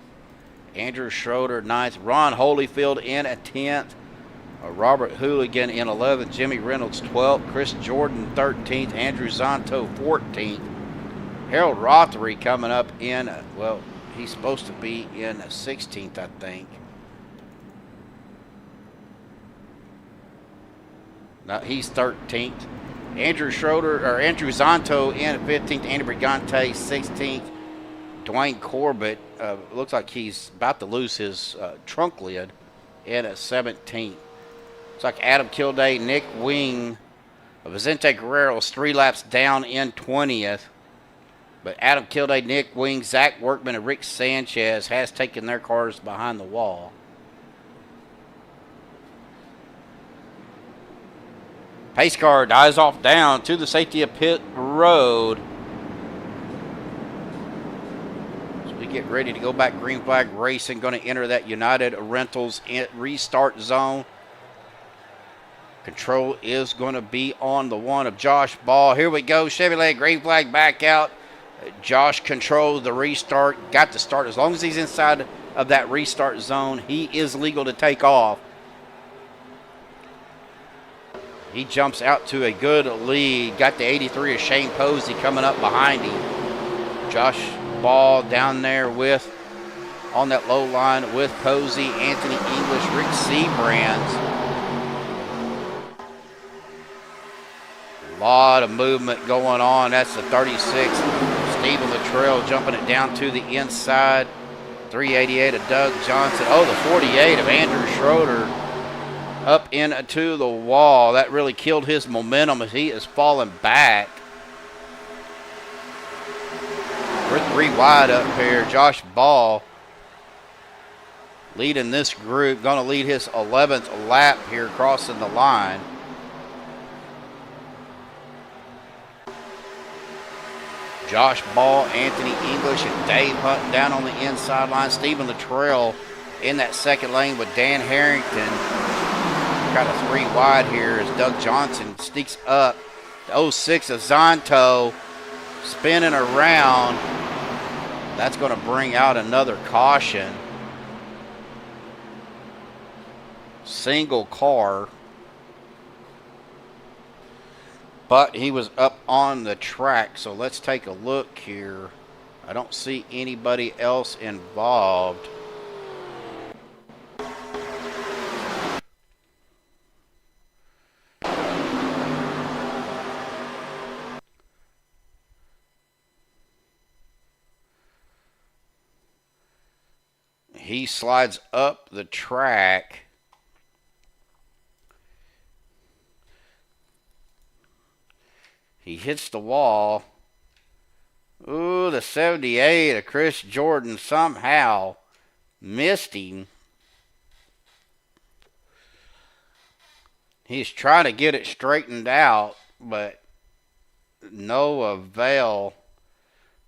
Andrew Schroeder 9th. Ron Holyfield in 10th. Robert Hooligan in 11th. Jimmy Reynolds 12th. Chris Jordan 13th. Andrew Zonto 14th. Harold Rothery coming up in, he's supposed to be in 16th, I think. No, he's 13th. Andrew Zonto in 15th. Andy Brigante 16th. Dwayne Corbett looks like he's about to lose his trunk lid in 17th. It's like Adam Kilday, Nick Wing, Vicente Guerrero's 3 laps down in 20th. But Adam Kilday, Nick Wing, Zach Workman, and Rick Sanchez has taken their cars behind the wall. Pace car dies off down to the safety of pit road. So we get ready to go back green flag racing. Going to enter that United Rentals restart zone. Control is going to be on the one of Josh Ball. Here we go. Chevrolet green flag back out. Josh controls the restart. Got to start. As long as he's inside of that restart zone, he is legal to take off. He jumps out to a good lead. Got the 83 of Shane Posey coming up behind him. Josh Ball down there on that low line with Posey, Anthony English, Rick Seabrands. A lot of movement going on. That's the 36. Stephen Luttrell jumping it down to the inside. 388 of Doug Johnson. Oh, the 48 of Andrew Schroeder. up into the wall. That really killed his momentum as he is falling back. We're 3 wide up here. Josh Ball leading this group. Going to lead his 11th lap here crossing the line. Josh Ball, Anthony English, and Dave Hunt down on the inside line. Stephen Luttrell in that second lane with Dan Harrington. Got a 3 wide here as Doug Johnson sneaks up. The 06 of Zonto spinning around. That's going to bring out another caution. Single car. But he was up on the track, so let's take a look here. I don't see anybody else involved. He slides up the track. He hits the wall. Ooh, the 78 of Chris Jordan somehow missed him. He's trying to get it straightened out, but no avail.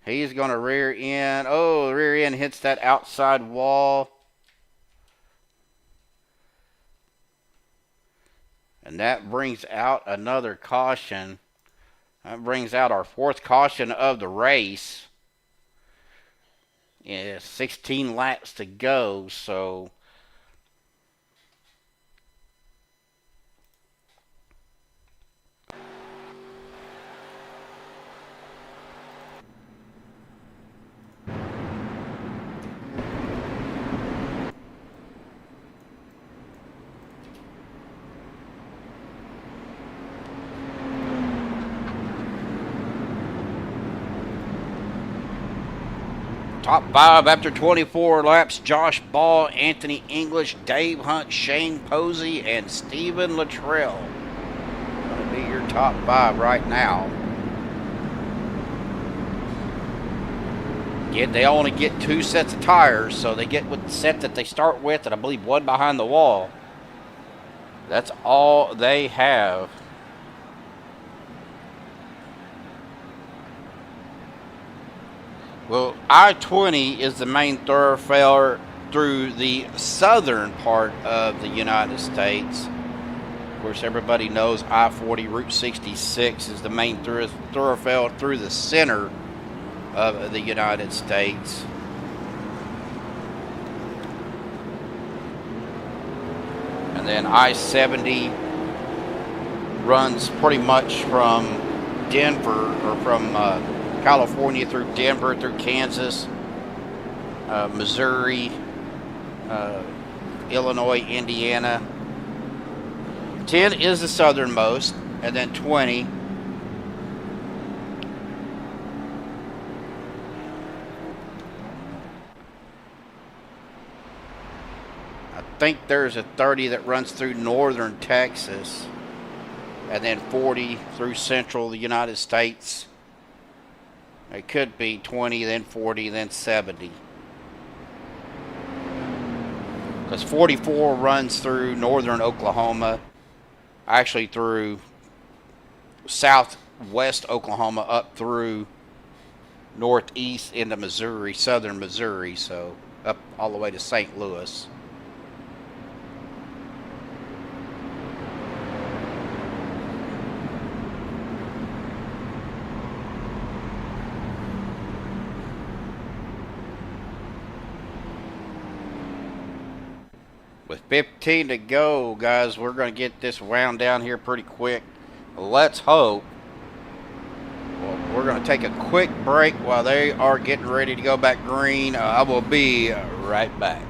He's going to rear end. Oh, the rear end hits that outside wall. And that brings out another caution. That brings out our 4th caution of the race. Yeah, 16 laps to go, so top 5 after 24 laps. Josh Ball, Anthony English, Dave Hunt, Shane Posey, and Stephen Luttrell. Going to be your top 5 right now. They only get 2 sets of tires, so they get with the set that they start with, and I believe 1 behind the wall. That's all they have. Well, I-20 is the main thoroughfare through the southern part of the United States. Of course, everybody knows I-40 Route 66 is the main thoroughfare through the center of the United States. And then I-70 runs pretty much from Denver, or from California through Denver, through Kansas, Missouri, Illinois, Indiana. 10 is the southernmost, and then 20. I think there's a 30 that runs through northern Texas, and then 40 through central the United States. It could be 20, then 40, then 70. Because 44 runs through northern Oklahoma, actually through southwest Oklahoma up through northeast into Missouri, southern Missouri, so up all the way to St. Louis. With 15 to go, guys, we're going to get this wound down here pretty quick. Let's hope. Well, we're going to take a quick break while they are getting ready to go back green. I will be right back.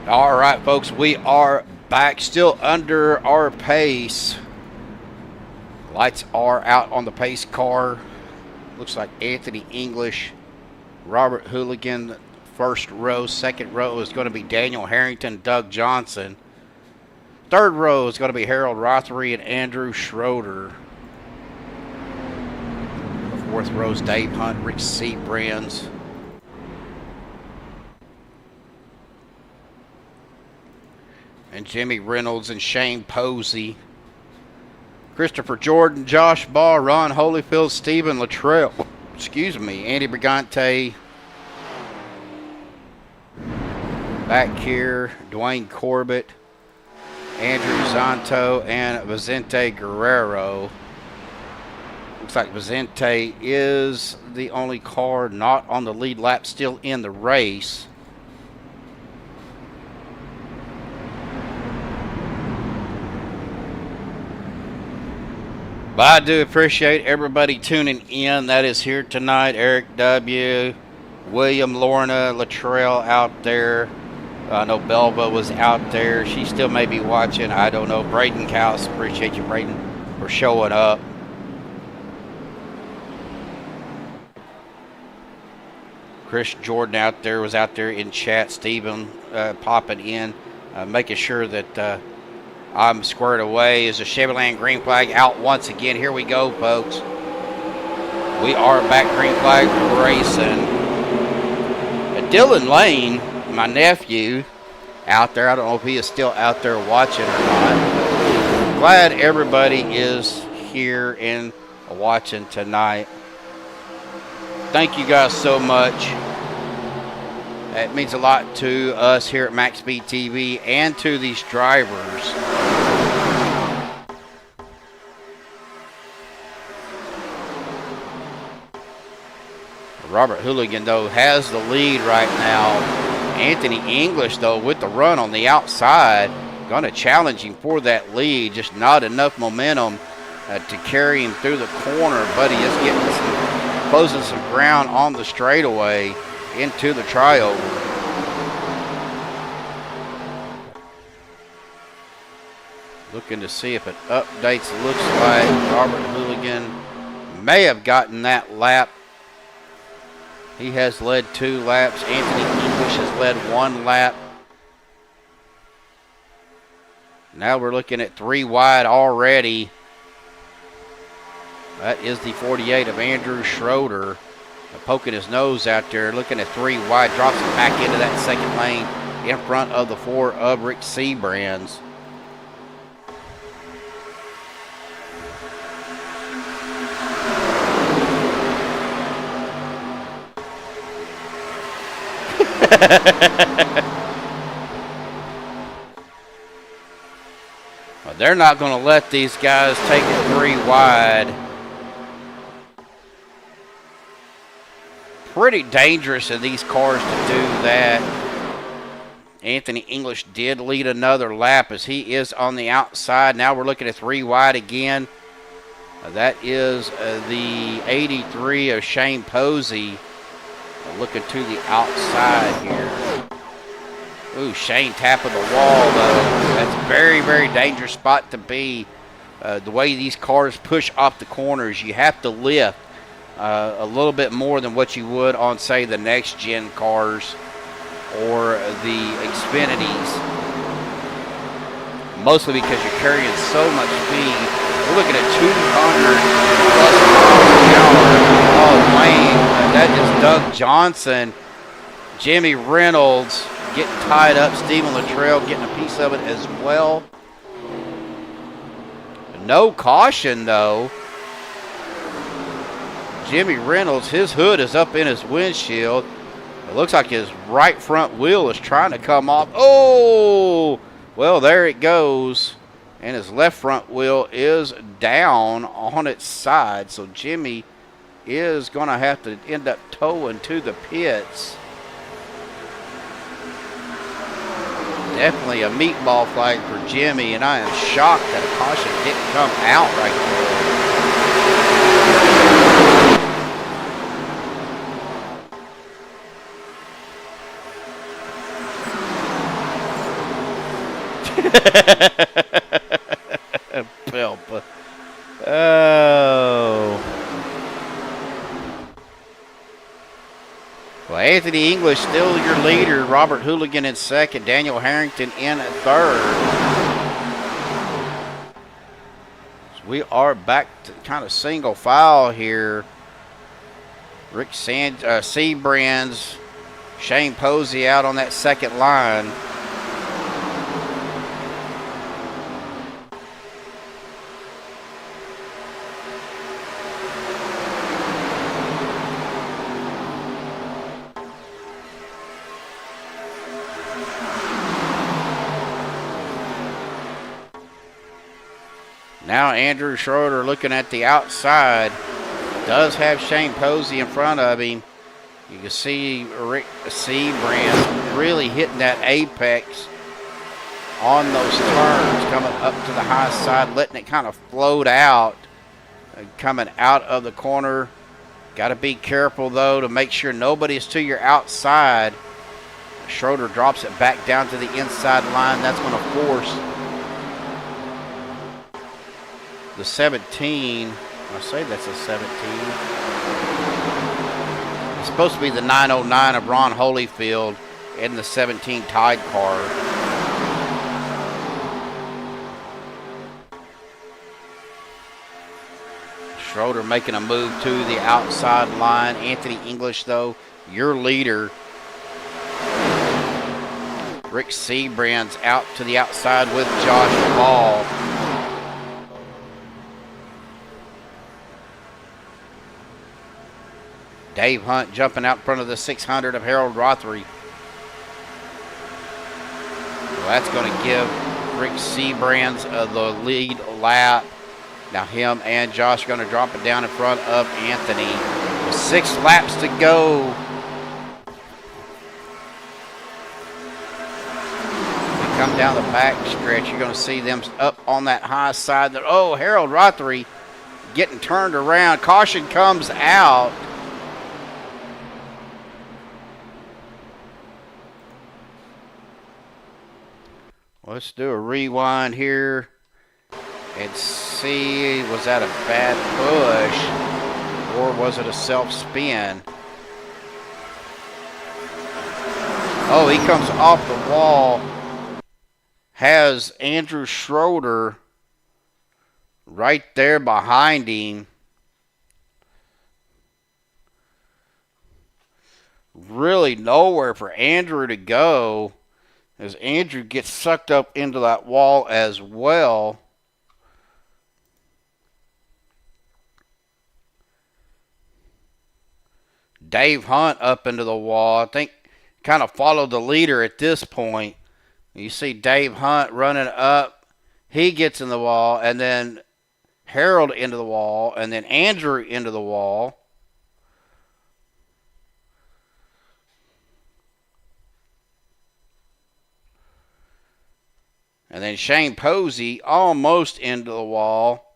All right, folks, we are back, still under our pace. Lights are out on the pace car. Looks like Anthony English, Robert Hooligan, first row. Second row is going to be Daniel Harrington, Doug Johnson. Third row is going to be Harold Rothery and Andrew Schroeder. The fourth row is Dave Hunt, Rick Seabrands. And Jimmy Reynolds and Shane Posey. Christopher Jordan, Josh Ball, Ron Holyfield, Stephen Luttrell, Andy Brigante. Back here, Dwayne Corbett, Andrew Zanto, and Vicente Guerrero. Looks like Vicente is the only car not on the lead lap, still in the race. But I do appreciate everybody tuning in that is here tonight. Eric W., William, Lorna, Luttrell out there. I know Belva was out there. She still may be watching. I don't know. Braden Cowles, appreciate you, Braden, for showing up. Chris Jordan out there was out there in chat. Stephen popping in, making sure that I'm squared away. Is the CHEVYLAND green flag out once again? Here we go, folks. We are back green flag racing. Dylan Lane, my nephew, out there. I don't know if he is still out there watching or not. Glad everybody is here and watching tonight. Thank you guys so much. It means a lot to us here at Maxspeed TV and to these drivers. Robert Hooligan, though, has the lead right now. Anthony English, though, with the run on the outside, going to challenge him for that lead. Just not enough momentum to carry him through the corner, but he is getting some, closing some ground on the straightaway into the triover. Looking to see if it updates. Looks like Robert Hooligan may have gotten that lap. He has led 2 laps. Anthony English has led 1 lap. Now we're looking at 3 wide already. That is the 48 of Andrew Schroeder. Poking his nose out there, looking at 3 wide, drops him back into that second lane in front of the 4 of Rick Seabrands. Well, they're not going to let these guys take it 3 wide. Pretty dangerous of these cars to do that. Anthony English did lead another lap as he is on the outside. Now we're looking at 3 wide again. That is the 83 of Shane Posey. Looking to the outside here. Ooh, Shane tapping the wall, though. That's a very, very dangerous spot to be. The way these cars push off the corners, you have to lift a little bit more than what you would on, say, the next-gen cars or the Xfinities. Mostly because you're carrying so much speed. We're looking at 200 plus miles an hour. Oh, Wayne, that is Doug Johnson. Jimmy Reynolds getting tied up. Stephen Luttrell getting a piece of it as well. No caution, though. Jimmy Reynolds, his hood is up in his windshield. It looks like his right front wheel is trying to come off. Oh, well, there it goes. And his left front wheel is down on its side. So Jimmy is going to have to end up towing to the pits. Definitely a meatball flag for Jimmy, and I am shocked that a caution didn't come out right there. Help. Oh. Well, Anthony English still your leader. Robert Hooligan in second. Daniel Harrington in third. So we are back to kind of single file here. Rick Seabrands, Shane Posey out on that second line. Now Andrew Schroeder looking at the outside. Does have Shane Posey in front of him. You can see Rick Seabrands really hitting that apex on those turns, coming up to the high side, letting it kind of float out, coming out of the corner. Got to be careful, though, to make sure nobody's to your outside. Schroeder drops it back down to the inside line. That's going to force the 17. I say that's a 17. It's supposed to be the 909 of Ron Holyfield in the 17 Tide car. Schroeder making a move to the outside line. Anthony English, though, your leader. Rick Seabrands out to the outside with Josh Ball. Dave Hunt jumping out in front of the 600 of Harold Rothery. Well, that's going to give Rick Seabrands the lead lap. Now him and Josh are going to drop it down in front of Anthony. With 6 laps to go. They come down the back stretch. You're going to see them up on that high side. Oh, Harold Rothery getting turned around. Caution comes out. Let's do a rewind here and see, was that a bad push or was it a self-spin? Oh, he comes off the wall, has Andrew Schroeder right there behind him. Really nowhere for Andrew to go, as Andrew gets sucked up into that wall as well. Dave Hunt up into the wall. I think kind of followed the leader at this point. You see Dave Hunt running up. He gets in the wall, and then Harold into the wall, and then Andrew into the wall. And then Shane Posey almost into the wall.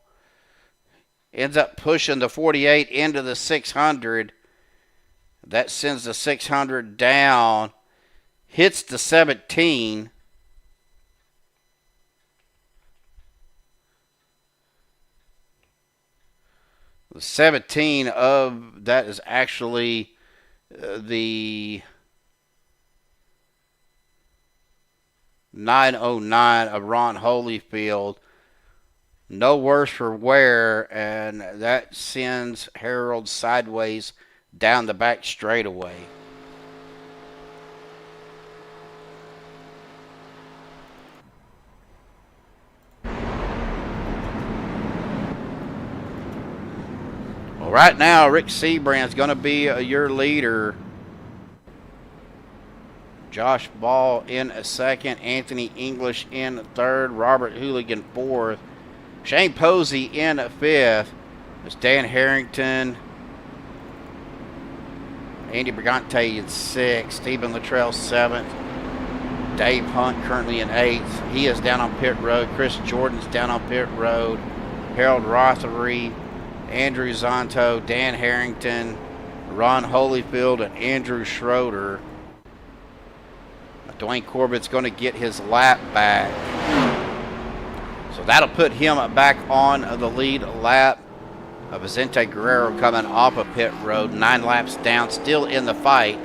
Ends up pushing the 48 into the 600. That sends the 600 down. Hits the 17. The 17 of that is actually the 909 of Ron Holyfield. No worse for wear, and that sends Harold sideways down the back straightaway. Well, right now, Rick Seabrand's going to be your leader. Josh Ball in a second. Anthony English in third. Robert Hooligan fourth. Shane Posey in fifth. It's Dan Harrington. Andy Brigante in sixth. Stephen Luttrell seventh. Dave Hunt currently in eighth. He is down on pit road. Chris Jordan's down on pit road. Harold Rothery, Andrew Zonto, Dan Harrington, Ron Holyfield, and Andrew Schroeder. Dwayne Corbett's going to get his lap back. So that'll put him back on the lead lap. Vicente Guerrero coming off of pit road, 9 laps down, still in the fight.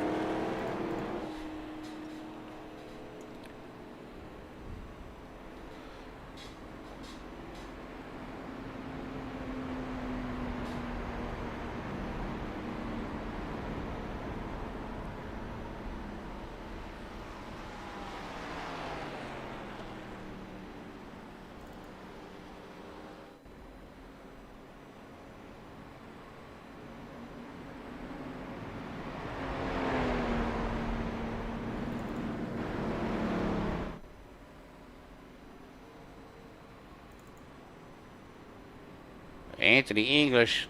Anthony English,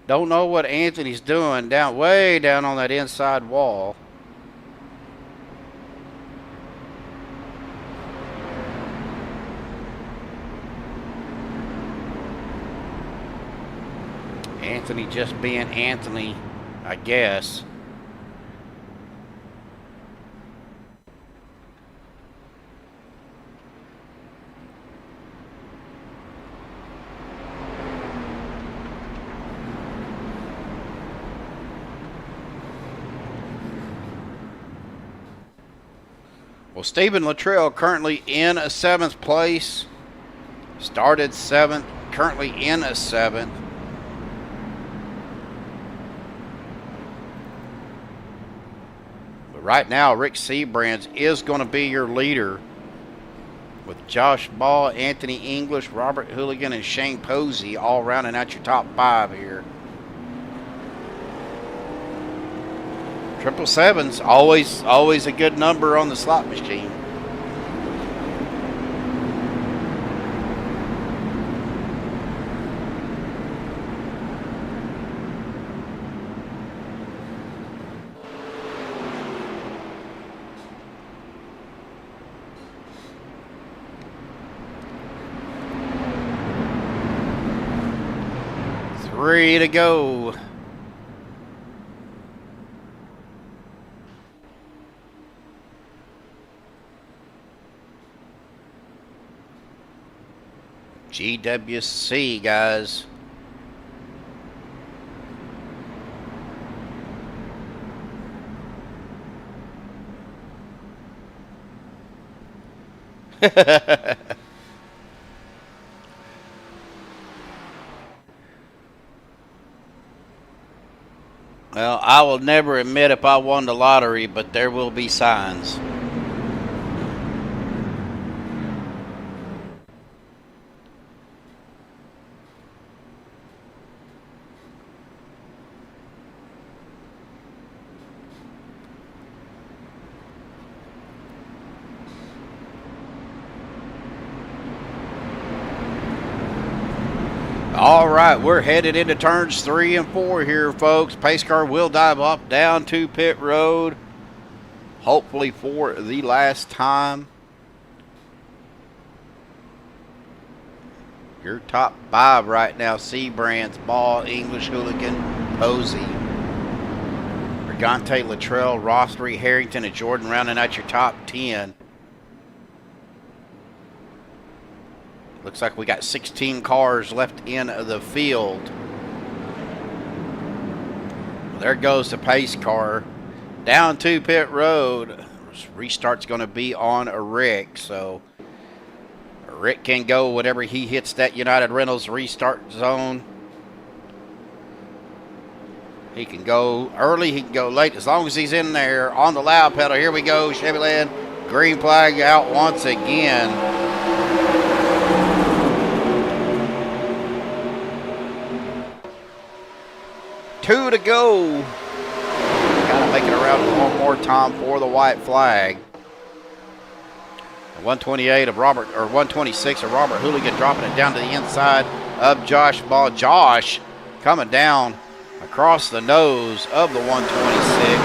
don't know what Anthony's doing way down on that inside wall. Anthony just being Anthony, I guess. Well, Stephen Luttrell currently in a 7th place. Started 7th, currently in a 7th. But right now, Rick Sebrands is going to be your leader, with Josh Ball, Anthony English, Robert Hooligan, and Shane Posey all rounding out your top 5 here. 777's always a good number on the slot machine. Three to go. GWC, guys. Well, I will never admit if I won the lottery, but there will be signs. All right, we're headed into turns 3 and 4 here, folks. Pace car will dive up down to pit road, hopefully for the last time. Your top 5 right now: Sebrands, Ball, English, Hooligan, Posey, Brigante, Luttrell, Rothery, Harrington, and Jordan rounding out your top 10. Looks like we got 16 cars left in the field. Well, there goes the pace car down to pit road. Restart's going to be on a Rick, so Rick can go whenever he hits that United Rentals restart zone. He can go early, he can go late, as long as he's in there on the loud pedal. Here we go, Chevyland, green flag out once again. Two to go. Gotta make it around one more time for the white flag. 128 of Robert, or 126 of Robert Hooligan, dropping it down to the inside of Josh Ball. Josh coming down across the nose of the 126.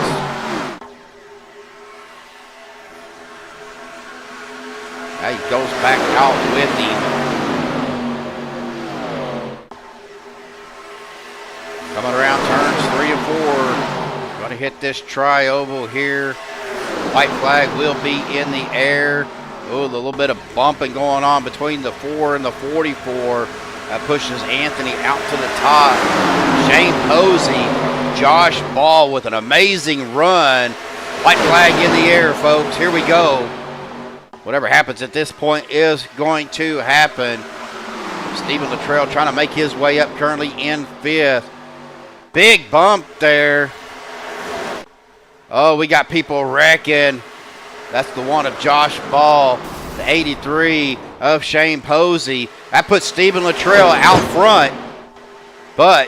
Now he goes back out with him. Coming around turns 3 and 4. Going to hit this tri-oval here. White flag will be in the air. Oh, a little bit of bumping going on between the 4 and the 44. That pushes Anthony out to the top. Shane Posey, Josh Ball with an amazing run. White flag in the air, folks. Here we go. Whatever happens at this point is going to happen. Stephen Luttrell trying to make his way up, currently in 5th. Big bump there. Oh, we got people wrecking. That's the one of Josh Ball, the 83 of Shane Posey. That puts Stephen Luttrell out front, but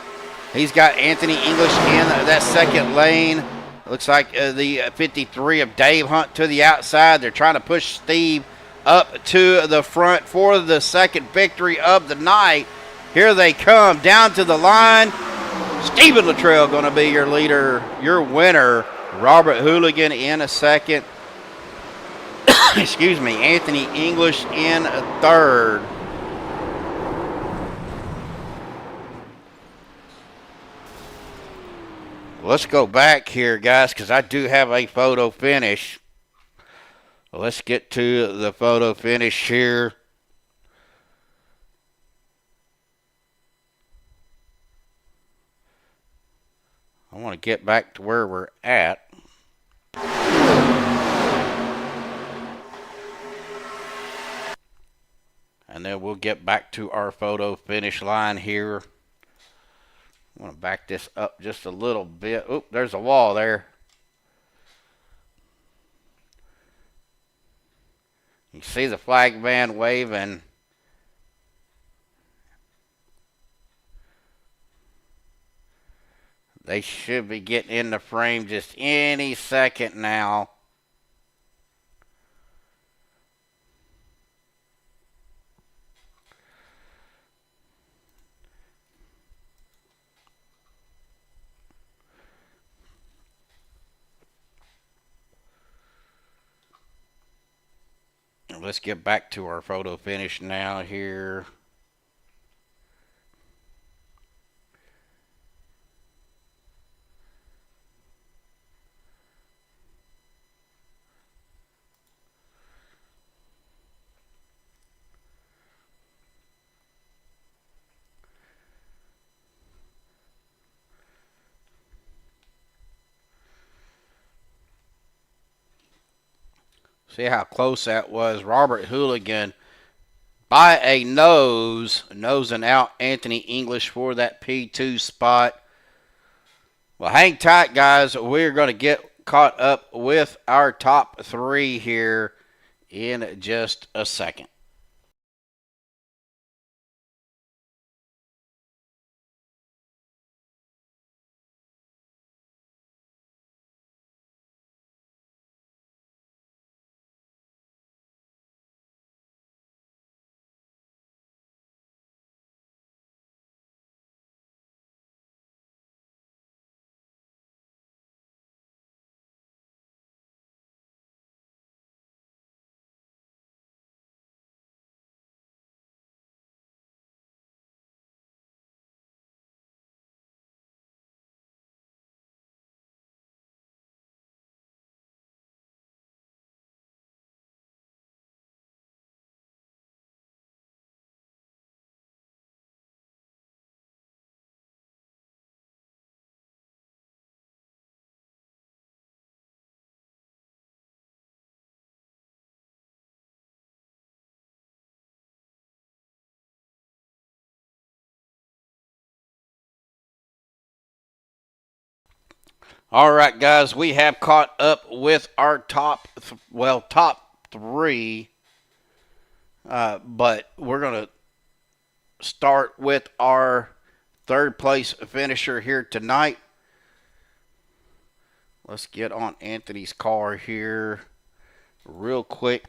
he's got Anthony English in that second lane. Looks like the 53 of Dave Hunt to the outside. They're trying to push Steve up to the front for the second victory of the night. Here they come down to the line. Stephen Luttrell going to be your leader, your winner. Robert Hooligan in a second. Excuse me, Anthony English in a third. Let's go back here, guys, because I do have a photo finish. Let's get to the photo finish here. I want to get back to where we're at. And then we'll get back to our photo finish line here. I want to back this up just a little bit. Oop, there's a wall there. You see the flag man waving. They should be getting in the frame just any second now. Let's get back to our photo finish now here. See how close that was. Robert Hooligan by a nose, nosing out Anthony English for that P2 spot. Well, hang tight, guys. We're going to get caught up with our top 3 here in just a second. All right, guys, we have caught up with our top 3. But we're going to start with our third place finisher here tonight. Let's get on Anthony's car here real quick.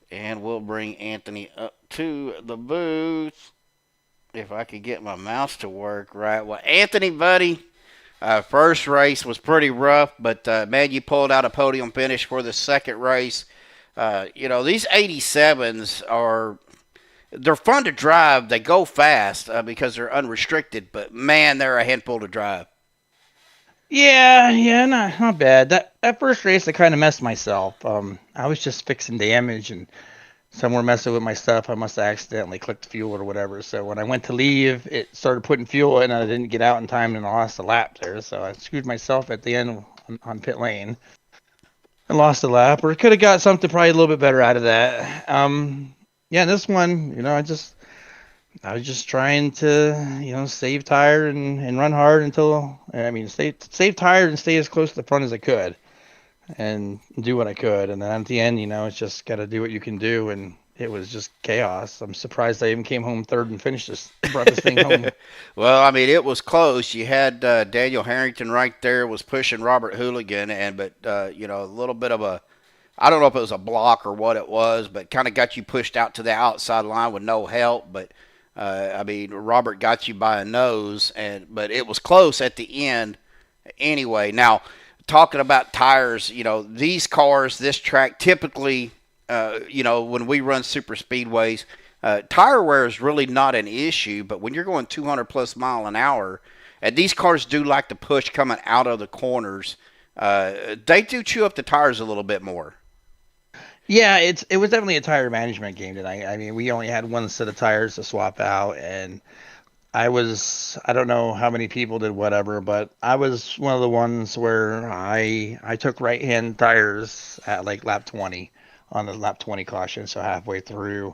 And we'll bring Anthony up to the booth. If I could get my mouse to work right. Well, Anthony, buddy, first race was pretty rough, but, man, you pulled out a podium finish for the second race. You know, these 87s they're fun to drive. They go fast because they're unrestricted, but, man, they're a handful to drive. Yeah, not bad. That first race, I kind of messed myself. I was just fixing damage and somewhere messing with my stuff. I must have accidentally clicked fuel or whatever. So when I went to leave, it started putting fuel in, and I didn't get out in time, and I lost a lap there. So I screwed myself at the end on pit lane. I lost a lap, or could have got something probably a little bit better out of that. Yeah, this one, I was just trying to, save tire and run hard until, save tire and stay as close to the front as I could and do what I could. And then at the end, it's just got to do what you can do. And it was just chaos. I'm surprised I even came home third and brought this thing home. Well, I mean, it was close. You had Daniel Harrington right there was pushing Robert Hooligan, but a little bit of I don't know if it was a block or what it was, but kind of got you pushed out to the outside line with no help. But Robert got you by a nose, but it was close at the end anyway. Now, talking about tires, these cars, this track, typically, when we run super speedways, tire wear is really not an issue, but when you're going 200 plus mile an hour, and these cars do like to push coming out of the corners, they do chew up the tires a little bit more. Yeah, it was definitely a tire management game tonight. I mean, we only had one set of tires to swap out, and I don't know how many people did whatever, but I was one of the ones where I took right-hand tires at like lap 20 on the lap 20 caution, so halfway through.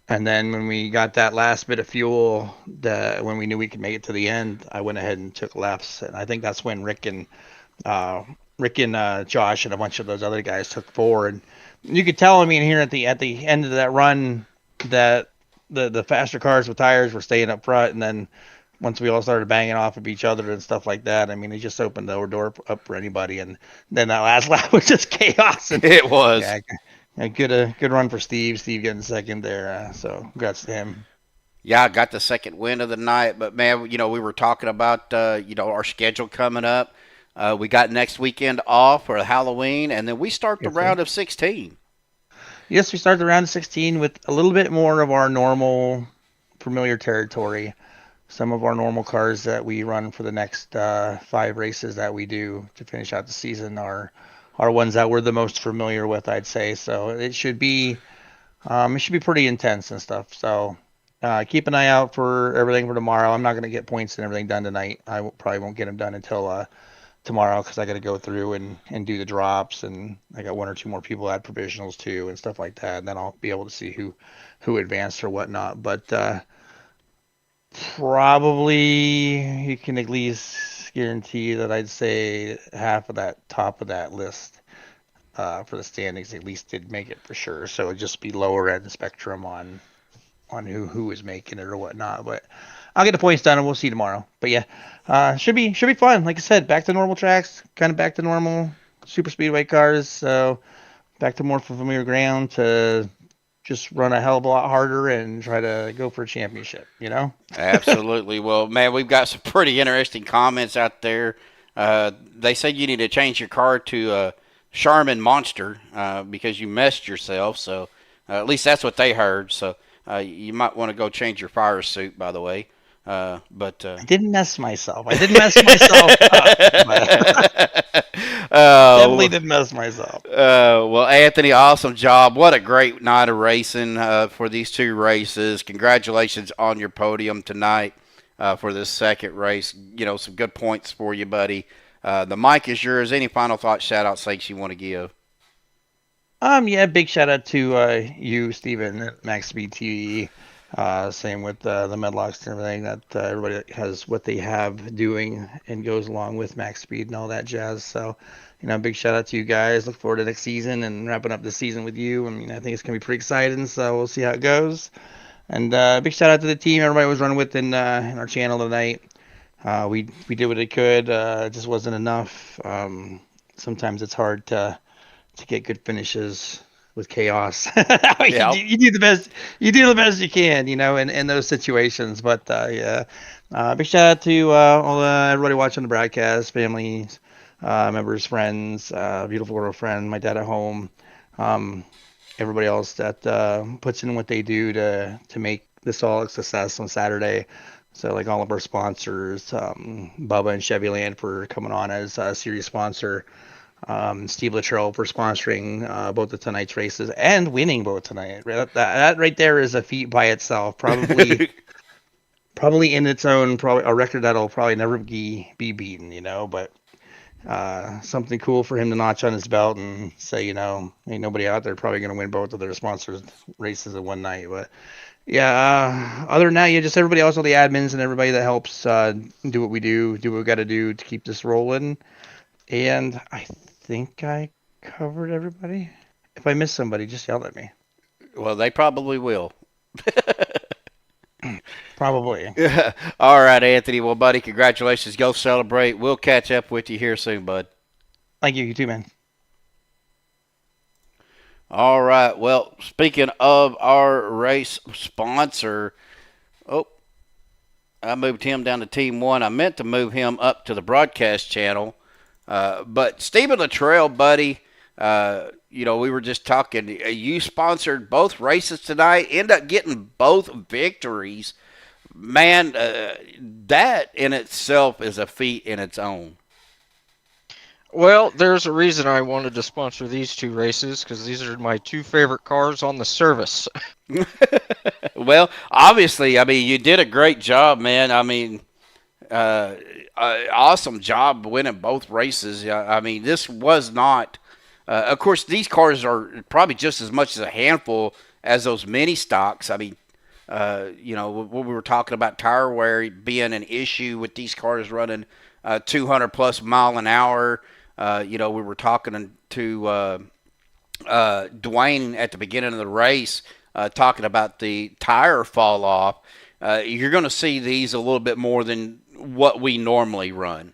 And then when we got that last bit of fuel, when we knew we could make it to the end, I went ahead and took lefts, and I think that's when Rick and Josh and a bunch of those other guys took forward. You could tell, here at the end of that run, that the faster cars with tires were staying up front, and then once we all started banging off of each other and stuff like that, it just opened the door up for anybody, and then that last lap was just chaos. And, it was. Yeah, good run for Steve. Steve getting second there, so congrats to him. Yeah, I got the second win of the night, but man, we were talking about our schedule coming up. We got next weekend off for Halloween, and then we start the round of 16. Yes, we start the round of 16 with a little bit more of our normal familiar territory. Some of our normal cars that we run for the next 5 races that we do to finish out the season are ones that we're the most familiar with, I'd say. So it should be pretty intense and stuff. So keep an eye out for everything for tomorrow. I'm not going to get points and everything done tonight. I probably won't get them done until tomorrow, because I got to go through and do the drops, and I got 1 or 2 more people at provisionals too and stuff like that, and then I'll be able to see who advanced or whatnot. But probably you can at least guarantee that I'd say half of that top of that list for the standings at least did make it for sure. So it'd just be lower end spectrum on who is making it or whatnot. But I'll get the points done and we'll see tomorrow. But yeah, should be fun. Like I said, back to normal tracks, kind of back to normal super speedway cars. So back to more familiar ground to just run a hell of a lot harder and try to go for a championship, Absolutely. Well, man, we've got some pretty interesting comments out there. They said you need to change your car to a Charmin Monster because you messed yourself. So at least that's what they heard. So you might want to go change your fire suit, by the way. I didn't mess myself. Up, definitely didn't mess myself. Well, Anthony, awesome job. What a great night of racing for these 2 races. Congratulations on your podium tonight for this second race. Some good points for you, buddy. The mic is yours. Any final thoughts, shout-out, sakes you want to give? Yeah, big shout-out to you, Steven, at Maxspeed TV. Same with the medlocks and everything, that everybody has what they have doing and goes along with Maxspeed and all that jazz. So, big shout out to you guys. Look forward to next season and wrapping up the season with you. I think it's going to be pretty exciting, so we'll see how it goes. And big shout out to the team everybody was running with in our channel tonight. We did what it could. It just wasn't enough. Sometimes it's hard to get good finishes with chaos. You do the best you can, in those situations. But yeah, big shout out to all everybody watching the broadcast, families, members, friends, beautiful girlfriend, my dad at home, everybody else that puts in what they do to make this all a success on Saturday. So like all of our sponsors, Bubba and CHEVYLAND for coming on as a series sponsor, Steve Luttrell for sponsoring both of tonight's races and winning both tonight. That right there is a feat by itself. Probably in its own, probably a record that'll probably never be beaten, you know, but something cool for him to notch on his belt and say, you know, ain't nobody out there probably going to win both of their sponsors races in one night. But yeah, other than that, yeah, just everybody else, all the admins and everybody that helps do what we do what we got to do to keep this rolling. And I think I covered everybody. If I missed somebody, just yell at me. Well, they probably will. Probably. All right, Anthony. Well, buddy, congratulations. Go celebrate. We'll catch up with you here soon, bud. Thank you. You too, man. All right. Well, speaking of our race sponsor, I moved him down to Team 1. I meant to move him up to the broadcast channel. But Stephen Luttrell, buddy, you know, we were just talking. You sponsored both races tonight, end up getting both victories. Man, that in itself is a feat in its own. Well, there's a reason I wanted to sponsor these two races, because these are my two favorite cars on the service. Well, obviously, I mean, you did a great job, man. I mean, awesome job winning both races. I mean, this was not... of course, these cars are probably just as much as a handful as those mini stocks. I mean, you know, what we were talking about tire wear being an issue with these cars running 200 plus mile an hour. You know, we were talking to Dwayne at the beginning of the race, talking about the tire fall off. You're going to see these a little bit more than what we normally run.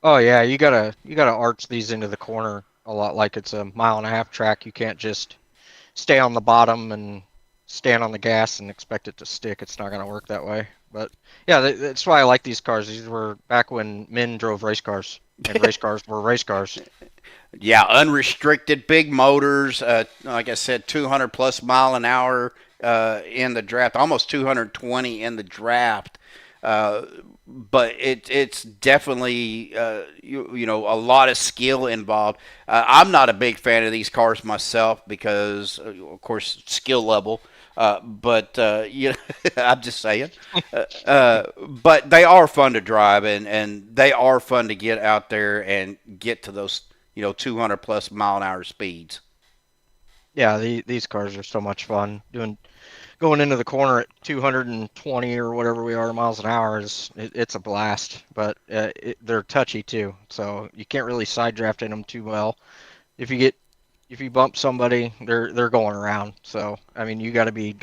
Oh yeah, you gotta arch these into the corner a lot like it's a 1.5 mile track. You can't just stay on the bottom and stand on the gas and expect it to stick. It's not gonna work that way. But yeah, that's why I like these cars. These were back when men drove race cars, and race cars were race cars. Yeah, unrestricted, big motors. Like I said, 200 plus mile an hour in the draft, almost 220 in the draft. But it's definitely, you know, a lot of skill involved. I'm not a big fan of these cars myself because, of course, skill level. But you know, I'm just saying. But they are fun to drive, and they are fun to get out there and get to those, you know, 200 plus mile an hour speeds. Yeah, these cars are so much fun. Going into the corner at 220 or whatever we are miles an hour it's a blast. But they're touchy too, so you can't really side draft in them too well. If you bump somebody, they're going around. So I mean, you got to be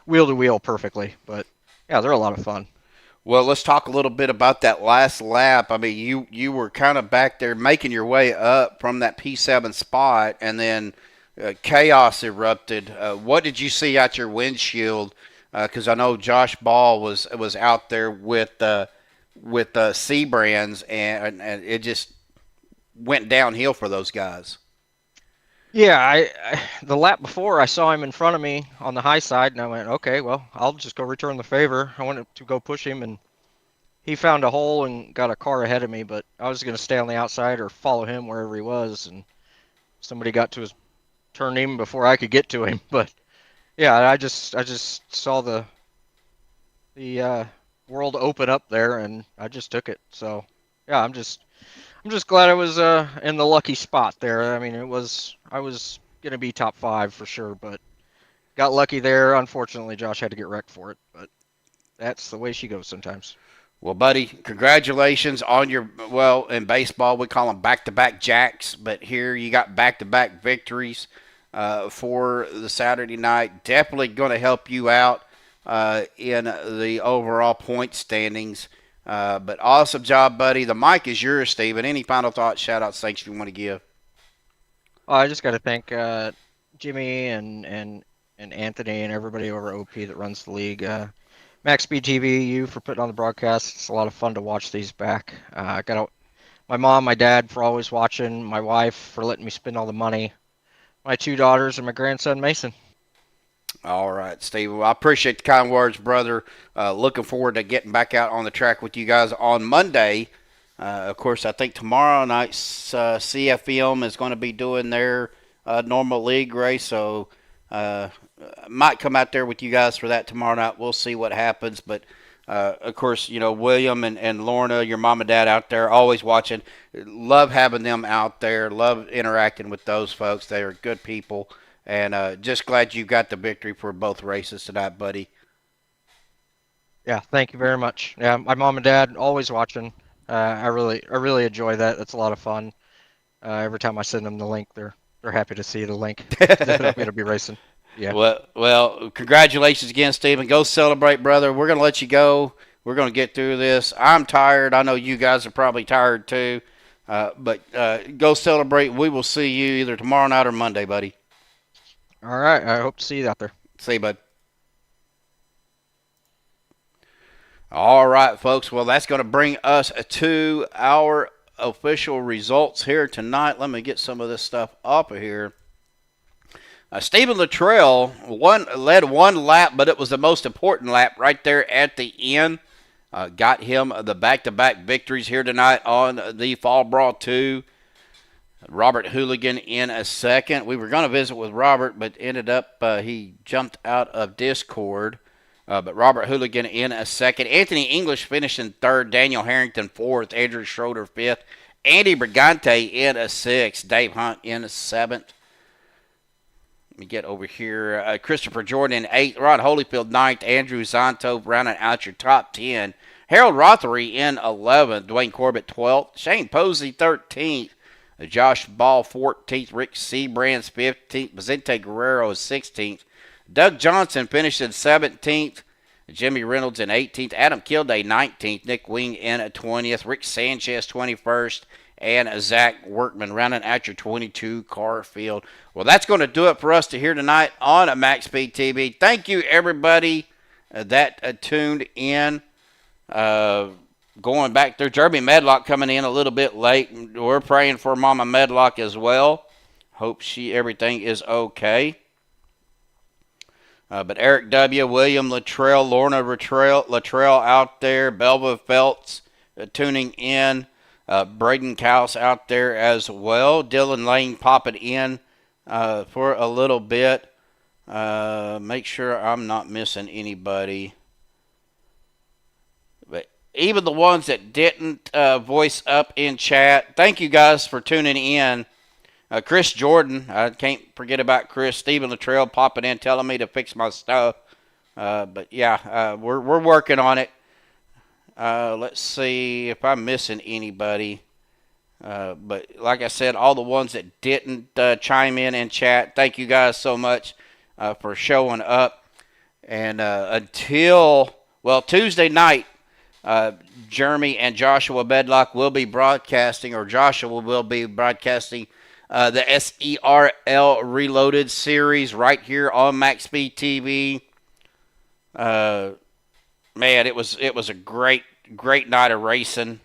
wheel to wheel perfectly. But yeah, they're a lot of fun. Well, let's talk a little bit about that last lap. I mean, you were kind of back there making your way up from that P7 spot, and then chaos erupted. What did you see out your windshield? Because I know Josh Ball was out there with C-Brands, and it just went downhill for those guys. Yeah, I the lap before I saw him in front of me on the high side, and I went, okay, well, I'll just go return the favor. I wanted to go push him, and he found a hole and got a car ahead of me, but I was going to stay on the outside or follow him wherever he was, and somebody got to his turn him before I could get to him. But yeah, I just saw the world open up there, and I just took it. So yeah, I'm just glad I was in the lucky spot there. I mean, I was gonna be top 5 for sure, but got lucky there. Unfortunately, Josh had to get wrecked for it, but that's the way she goes sometimes. Well, buddy, congratulations on your, well, in baseball we call them back-to-back jacks, but here you got back-to-back victories for the Saturday night. Definitely going to help you out in the overall point standings. But awesome job, buddy. The mic is yours, Steven. Any final thoughts, shout-outs, thanks you want to give? I just got to thank Jimmy and Anthony and everybody over at OP that runs the league. Maxspeed TV, you for putting on the broadcast. It's a lot of fun to watch these back. I got my mom, my dad for always watching, my wife for letting me spend all the money, my 2 daughters, and my grandson Mason. All right, Steve. Well, I appreciate the kind words, brother. Looking forward to getting back out on the track with you guys on Monday. Of course, I think tomorrow night's CFM is going to be doing their normal league race, so might come out there with you guys for that tomorrow night. We'll see what happens, but of course, you know, William and Lorna, your mom and dad out there, always watching. Love having them out there. Love interacting with those folks. They are good people. And just glad you got the victory for both races tonight, buddy. Yeah, thank you very much. Yeah, my mom and dad always watching. I really enjoy that. It's a lot of fun. Every time I send them the link, they're happy to see the link. They're going to be racing. Yeah. Well, congratulations again, Stephen. Go celebrate, brother. We're going to let you go. We're going to get through this. I'm tired. I know you guys are probably tired too. But go celebrate. We will see you either tomorrow night or Monday, buddy. All right. I hope to see you out there. See you, bud. All right, folks. Well, that's going to bring us to our official results here tonight. Let me get some of this stuff up of here. Stephen Luttrell led one lap, but it was the most important lap right there at the end. Got him the back-to-back victories here tonight on the Fall Brawl II. Robert Hooligan in a second. We were going to visit with Robert, but ended up he jumped out of Discord. But Robert Hooligan in a second. Anthony English finished in third. Daniel Harrington fourth. Andrew Schroeder fifth. Andy Brigante in a sixth. Dave Hunt in a seventh. Let me get over here. Christopher Jordan in eighth. Rod Holyfield ninth. Andrew Zonto rounding out your top 10. Harold Rothery in 11th. Dwayne Corbett 12th. Shane Posey 13th. Josh Ball 14th. Rick Seabrands 15th. Vicente Guerrero 16th. Doug Johnson finished in 17th. Jimmy Reynolds in 18th. Adam Kilday 19th. Nick Wing in 20th. Rick Sanchez 21st. And Zach Workman rounding out your 22 car field. Well, that's going to do it for us to here tonight on Maxspeed TV. Thank you, everybody that tuned in. Going back there, Jeremy Medlock coming in a little bit late. We're praying for Mama Medlock as well. Hope everything is okay. But Eric W., William Luttrell, Lorna Luttrell out there, Belva Feltz tuning in. Braden Cowse out there as well. Dylan Lane popping in for a little bit. Make sure I'm not missing anybody. But even the ones that didn't voice up in chat, thank you guys for tuning in. Chris Jordan, I can't forget about Chris. Stephen Luttrell popping in, telling me to fix my stuff. But yeah, we're working on it. Let's see if I'm missing anybody. But like I said, all the ones that didn't chime in chat, thank you guys so much for showing up. And until Tuesday night, Jeremy and Joshua Medlock will be broadcasting, or Joshua will be broadcasting the SERL Reloaded series right here on Maxspeed TV. Man, it was a great night of racing.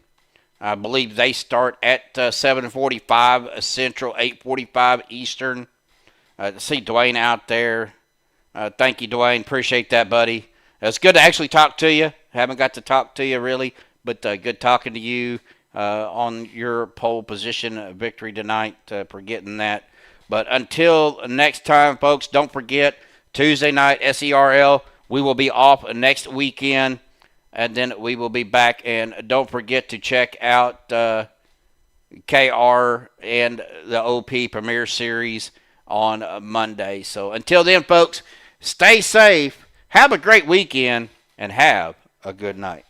I believe they start at 7:45 Central, 8:45 Eastern. To see Dwayne out there, thank you, Dwayne. Appreciate that, buddy. It's good to actually talk to you. Haven't got to talk to you really, but good talking to you on your pole position victory tonight for getting that. But until next time, folks, don't forget Tuesday night SERL. We will be off next weekend, and then we will be back. And don't forget to check out KR and the OP Premier Series on Monday. So until then, folks, stay safe, have a great weekend, and have a good night.